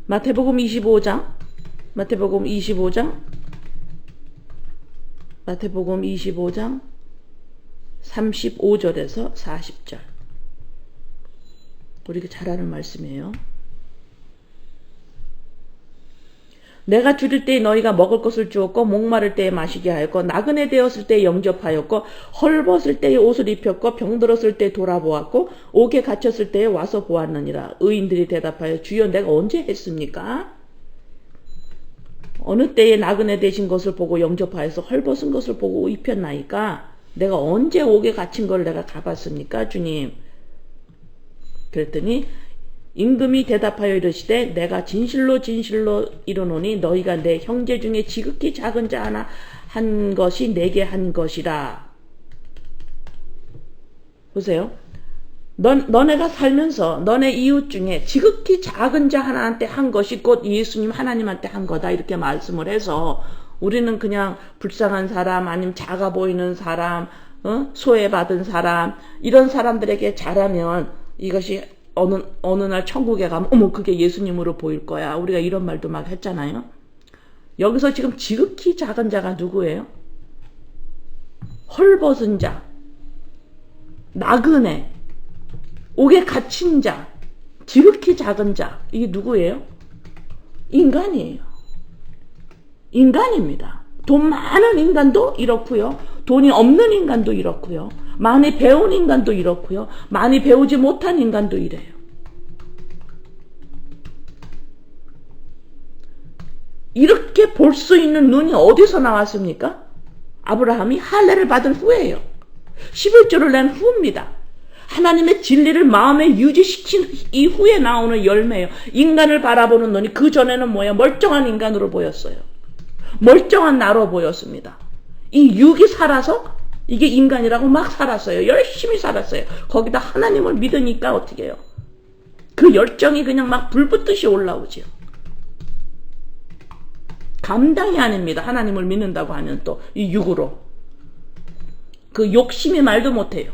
마태복음 25장 35절에서 40절. 우리가 잘 아는 말씀이에요. 내가 줄일 때에 너희가 먹을 것을 주었고 목마를 때에 마시게 하였고 나그네 되었을 때에 영접하였고 헐벗을 때에 옷을 입혔고 병들었을 때에 돌아보았고 옥에 갇혔을 때에 와서 보았느니라. 의인들이 대답하여 주여 내가 언제 했습니까? 어느 때에 나그네 되신 것을 보고 영접하여서 헐벗은 것을 보고 입혔나이까? 내가 언제 옥에 갇힌 걸 내가 가봤습니까 주님? 그랬더니 임금이 대답하여 이르시되 내가 진실로 이르노니 너희가 내 형제 중에 지극히 작은 자 하나 한 것이 내게 한 것이라. 보세요. 너네가 살면서 너네 이웃 중에 지극히 작은 자 하나한테 한 것이 곧 예수님 하나님한테 한 거다 이렇게 말씀을 해서 우리는 그냥 불쌍한 사람 아니면 작아 보이는 사람 소외받은 사람 이런 사람들에게 잘하면 이것이 어느 날 천국에 가면 어머 그게 예수님으로 보일 거야. 우리가 이런 말도 막 했잖아요. 여기서 지금 지극히 작은 자가 누구예요? 헐벗은 자, 나그네, 옥에 갇힌 자, 지극히 작은 자. 이게 누구예요? 인간이에요. 인간입니다. 돈 많은 인간도 이렇고요. 돈이 없는 인간도 이렇고요. 많이 배운 인간도 이렇고요. 많이 배우지 못한 인간도 이래요. 이렇게 볼 수 있는 눈이 어디서 나왔습니까? 아브라함이 할례를 받은 후예요. 11조를 낸 후입니다. 하나님의 진리를 마음에 유지시킨 이후에 나오는 열매예요. 인간을 바라보는 눈이 그 전에는 뭐예요? 멀쩡한 인간으로 보였어요. 멀쩡한 나로 보였습니다. 이 육이 살아서 이게 인간이라고 막 살았어요. 열심히 살았어요. 거기다 하나님을 믿으니까 어떻게 해요? 그 열정이 그냥 막 불붙듯이 올라오죠. 감당이 아닙니다. 하나님을 믿는다고 하면 또 이 육으로. 그 욕심이 말도 못해요.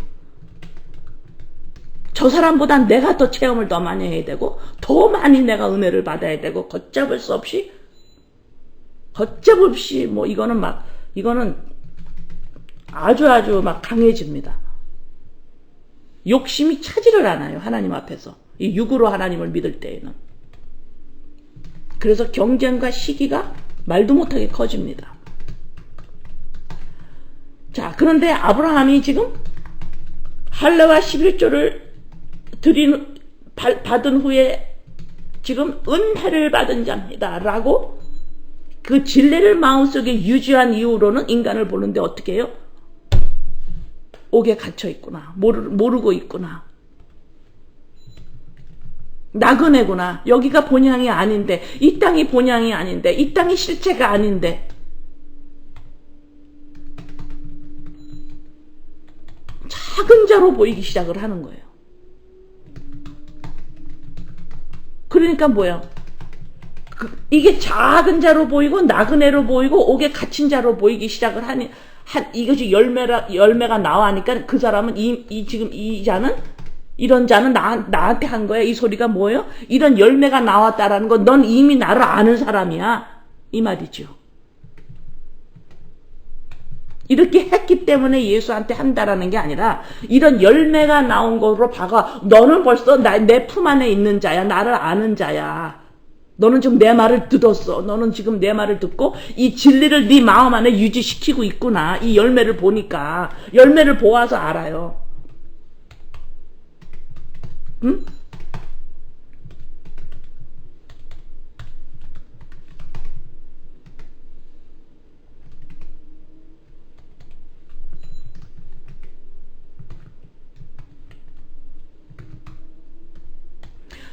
저 사람보다 내가 더 체험을 더 많이 해야 되고 더 많이 내가 은혜를 받아야 되고 걷잡을 수 없이 뭐 이거는 아주 막 강해집니다. 욕심이 차지를 않아요. 하나님 앞에서. 이 육으로 하나님을 믿을 때에는. 그래서 경쟁과 시기가 말도 못하게 커집니다. 자, 그런데 아브라함이 지금 할례와 11조를 받은 후에 지금 은혜를 받은 자입니다. 라고 그 진리를 마음속에 유지한 이후로는 인간을 보는데 어떻게 해요? 옥에 갇혀 있구나. 모르고 있구나. 나그네구나. 여기가 본향이 아닌데, 이 땅이 본향이 아닌데, 이 땅이 실체가 아닌데. 작은 자로 보이기 시작을 하는 거예요. 그러니까 뭐야? 이게 작은 자로 보이고 나그네로 보이고 옥에 갇힌 자로 보이기 시작을 하니 이것이 열매가 나와니까 그 사람은 지금 이 자는 이런 자는 나한테 한 거야. 이 소리가 뭐예요? 이런 열매가 나왔다라는 건 넌 이미 나를 아는 사람이야. 이 말이죠. 이렇게 했기 때문에 예수한테 한다라는 게 아니라 이런 열매가 나온 거로 봐가 너는 벌써 내 품 안에 있는 자야. 나를 아는 자야. 너는 지금 내 말을 듣었어. 너는 지금 내 말을 듣고 이 진리를 네 마음 안에 유지시키고 있구나. 이 열매를 보니까. 열매를 보아서 알아요. 응?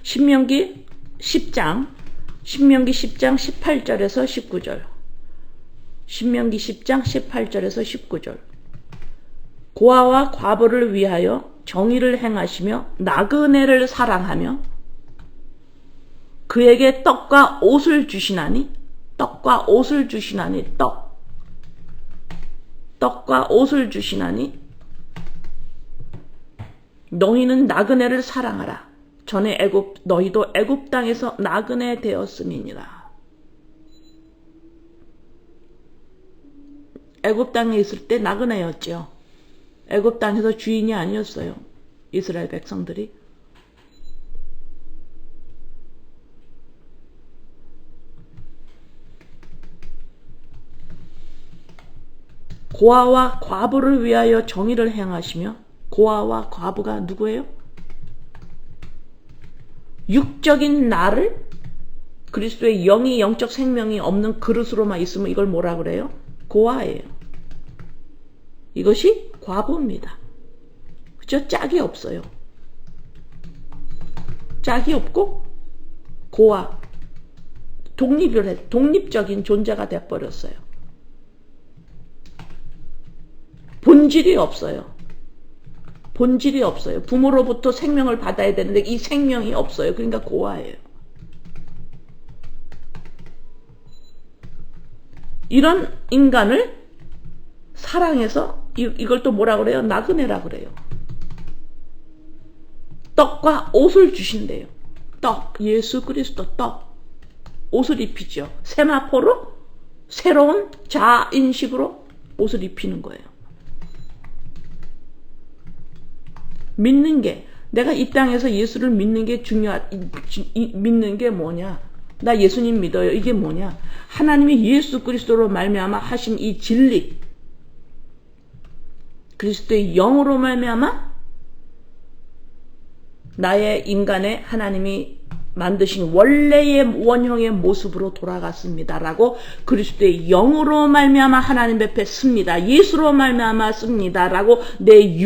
신명기 10장 18절에서 19절. 신명기 10장 18절에서 19절. 고아와 과부를 위하여 정의를 행하시며 나그네를 사랑하며 그에게 떡과 옷을 주시나니 떡과 옷을 주시나니 떡과 옷을 주시나니 너희는 나그네를 사랑하라. 전에 너희도 애굽 땅에서 나그네 되었음이니라. 애굽 땅에 있을 때 나그네였죠. 애굽 땅에서 주인이 아니었어요. 이스라엘 백성들이. 고아와 과부를 위하여 정의를 행하시며, 고아와 과부가 누구예요? 육적인 나를 그리스도의 영이 영적 생명이 없는 그릇으로만 있으면 이걸 뭐라 그래요? 고아예요. 이것이 과부입니다. 그죠? 짝이 없어요. 짝이 없고 고아, 독립적인 존재가 돼버렸어요. 본질이 없어요. 본질이 없어요. 부모로부터 생명을 받아야 되는데 이 생명이 없어요. 그러니까 고아예요. 이런 인간을 사랑해서 이걸 또 뭐라 그래요? 나그네라 그래요. 떡과 옷을 주신대요. 떡, 예수 그리스도 떡. 옷을 입히죠. 세마포로 새로운 자인식으로 옷을 입히는 거예요. 믿는 게, 내가 이 땅에서 예수를 믿는 게 믿는 게 뭐냐? 나 예수님 믿어요. 이게 뭐냐? 하나님이 예수 그리스도로 말미암아 하신 이 진리, 그리스도의 영으로 말미암아 나의 인간의 하나님이 만드신 원래의 원형의 모습으로 돌아갔습니다라고, 그리스도의 영으로 말미암아 하나님 앞에 씁니다. 예수로 말미암아 씁니다라고 내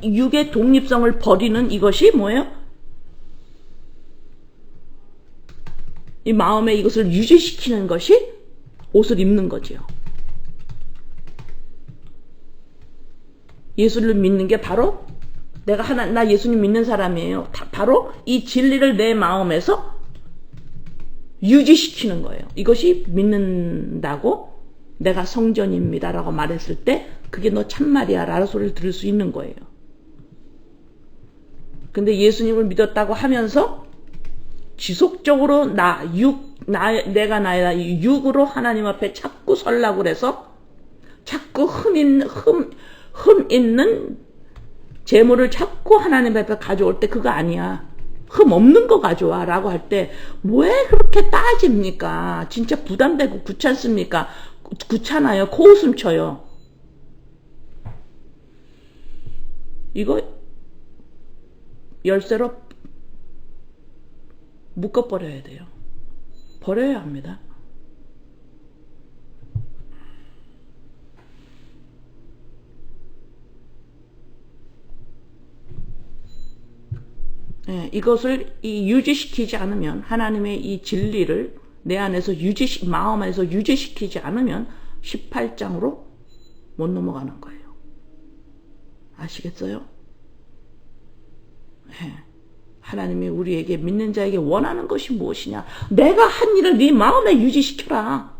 육의 독립성을 버리는 이것이 뭐예요? 이 마음에 이것을 유지시키는 것이 옷을 입는 거지요. 예수를 믿는 게 바로 나 예수님 믿는 사람이에요. 바로 이 진리를 내 마음에서 유지시키는 거예요. 이것이 믿는다고 내가 성전입니다 라고 말했을 때 그게 너 참말이야 라는 소리를 들을 수 있는 거예요. 근데 예수님을 믿었다고 하면서 지속적으로 내가 나의 육으로 하나님 앞에 자꾸 서려고 그래서 자꾸 흠 있는 재물을 자꾸 하나님 앞에 가져올 때 그거 아니야. 흠 없는 거 가져와 라고 할 때 왜 그렇게 따집니까? 진짜 부담되고 귀찮습니까? 귀찮아요. 코웃음 쳐요. 이거 열쇠로 묶어버려야 돼요. 버려야 합니다. 네, 이것을 유지시키지 않으면, 하나님의 이 진리를 내 안에서 마음 안에서 유지시키지 않으면 18장으로 못 넘어가는 거예요. 아시겠어요? 네. 하나님이 우리에게, 믿는 자에게 원하는 것이 무엇이냐? 내가 한 일을 네 마음에 유지시켜라.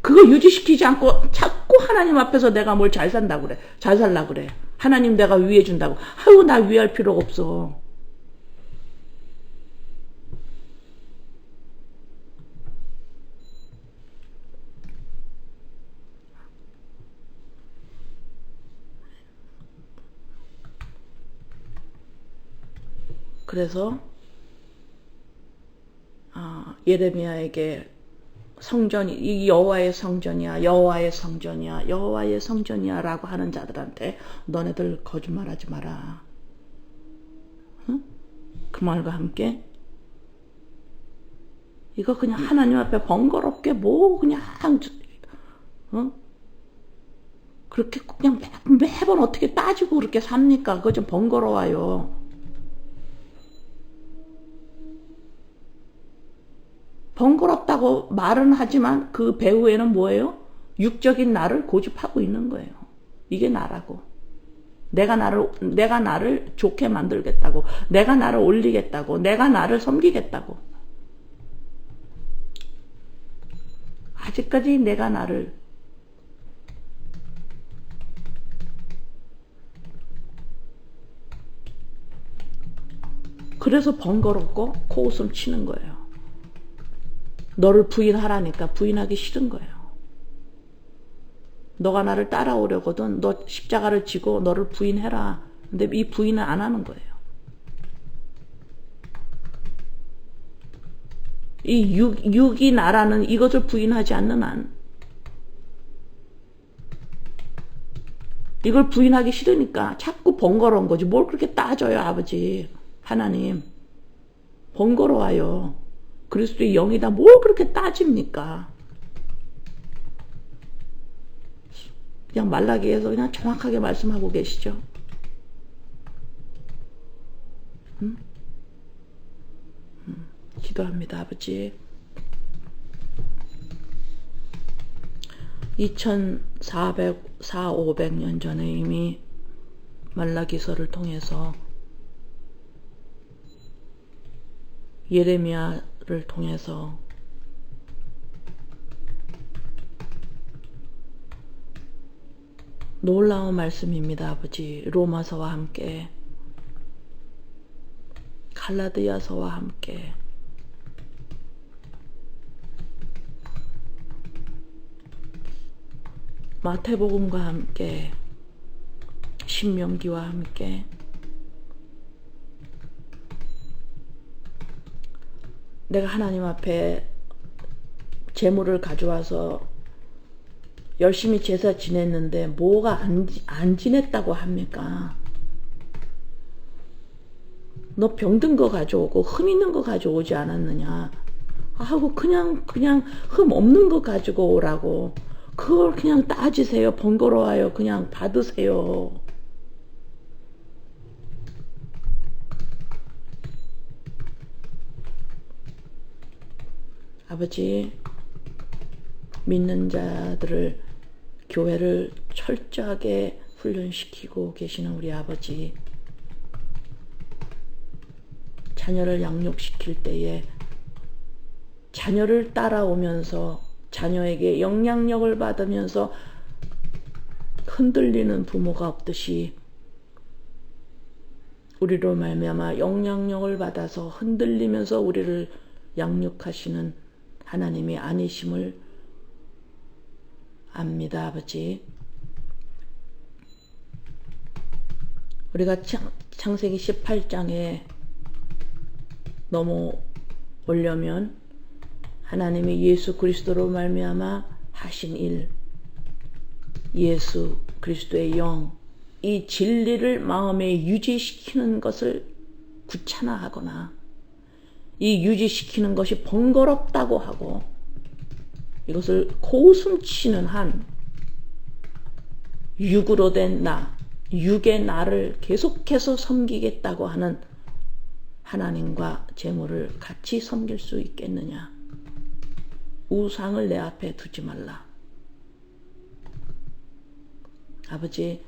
그거 유지시키지 않고 자꾸 하나님 앞에서 내가 뭘 잘 산다고 그래. 잘 살라고 그래. 하나님 내가 위해 준다고. 아유, 나 위할 필요가 없어. 그래서 예레미야에게 성전이 이 여호와의 성전이야, 여호와의 성전이야, 여호와의 성전이야 라고 하는 자들한테 너네들 거짓말하지 마라. 응? 그 말과 함께 이거 그냥 하나님 앞에 번거롭게 그냥 그렇게 그냥 매번 어떻게 따지고 그렇게 삽니까? 그거 좀 번거로워요. 번거롭다고 말은 하지만 그 배후에는 뭐예요? 육적인 나를 고집하고 있는 거예요. 이게 나라고. 내가 나를 좋게 만들겠다고. 내가 나를 올리겠다고. 내가 나를 섬기겠다고. 아직까지 내가 나를 그래서 번거롭고 코웃음 치는 거예요. 너를 부인하라니까 부인하기 싫은 거예요. 너가 나를 따라오려거든 너 십자가를 지고 너를 부인해라. 근데 이 부인은 안 하는 거예요. 이 육이 나라는 이것을 부인하지 않는 한 이걸 부인하기 싫으니까 자꾸 번거로운 거지. 뭘 그렇게 따져요 아버지 하나님. 번거로워요. 그리스도의 영이다 뭘 그렇게 따집니까? 그냥 말라기에서 그냥 정확하게 말씀하고 계시죠. 기도합니다 아버지. 2400~500년 전에 이미 말라기서를 통해서 예레미야를 통해서 놀라운 말씀입니다 아버지. 로마서와 함께 갈라디아서와 함께 마태복음과 함께 신명기와 함께 내가 하나님 앞에 제물을 가져와서 열심히 제사 지냈는데 뭐가 안 지냈다고 합니까? 너 병든 거 가져오고 흠 있는 거 가져오지 않았느냐 하고 그냥 흠 없는 거 가지고 오라고. 그걸 그냥 따지세요. 번거로워요. 그냥 받으세요. 아버지, 믿는 자들을 교회를 철저하게 훈련시키고 계시는 우리 아버지, 자녀를 양육시킬 때에 자녀를 따라오면서 자녀에게 영향력을 받으면서 흔들리는 부모가 없듯이 우리로 말미암아 영향력을 받아서 흔들리면서 우리를 양육하시는 하나님이 아니심을 압니다. 아버지, 우리가 창세기 18장에 넘어오려면 하나님이 예수 그리스도로 말미암아 하신 일, 예수 그리스도의 영, 이 진리를 마음에 유지시키는 것을 귀찮아하거나 이 유지시키는 것이 번거롭다고 하고 이것을 고숨치는 한 육으로 된 나, 육의 나를 계속해서 섬기겠다고 하는 하나님과 재물을 같이 섬길 수 있겠느냐. 우상을 내 앞에 두지 말라. 아버지,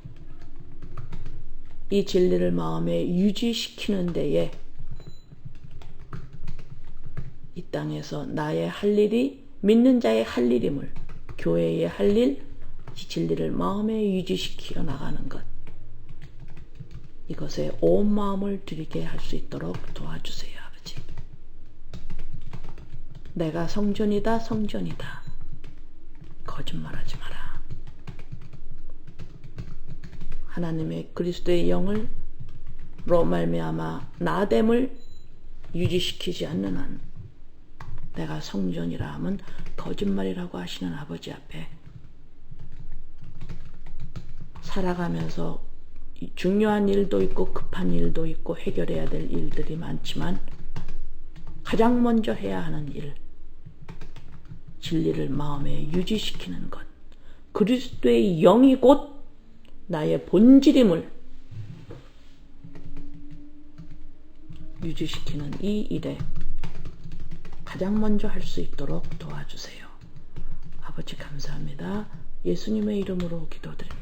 이 진리를 마음에 유지시키는 데에 이 땅에서 나의 할 일이 믿는 자의 할 일임을, 교회의 할 일, 이 진리를 마음에 유지시켜 나가는 것, 이것에 온 마음을 드리게 할 수 있도록 도와주세요. 아버지, 내가 성전이다 성전이다 거짓말하지 마라. 하나님의 그리스도의 영을 말미암아 나됨을 유지시키지 않는 한 내가 성전이라 하면 거짓말이라고 하시는 아버지 앞에 살아가면서 중요한 일도 있고 급한 일도 있고 해결해야 될 일들이 많지만 가장 먼저 해야 하는 일, 진리를 마음에 유지시키는 것, 그리스도의 영이 곧 나의 본질임을 유지시키는 이 일에 가장 먼저 할 수 있도록 도와주세요. 아버지 감사합니다. 예수님의 이름으로 기도드립니다.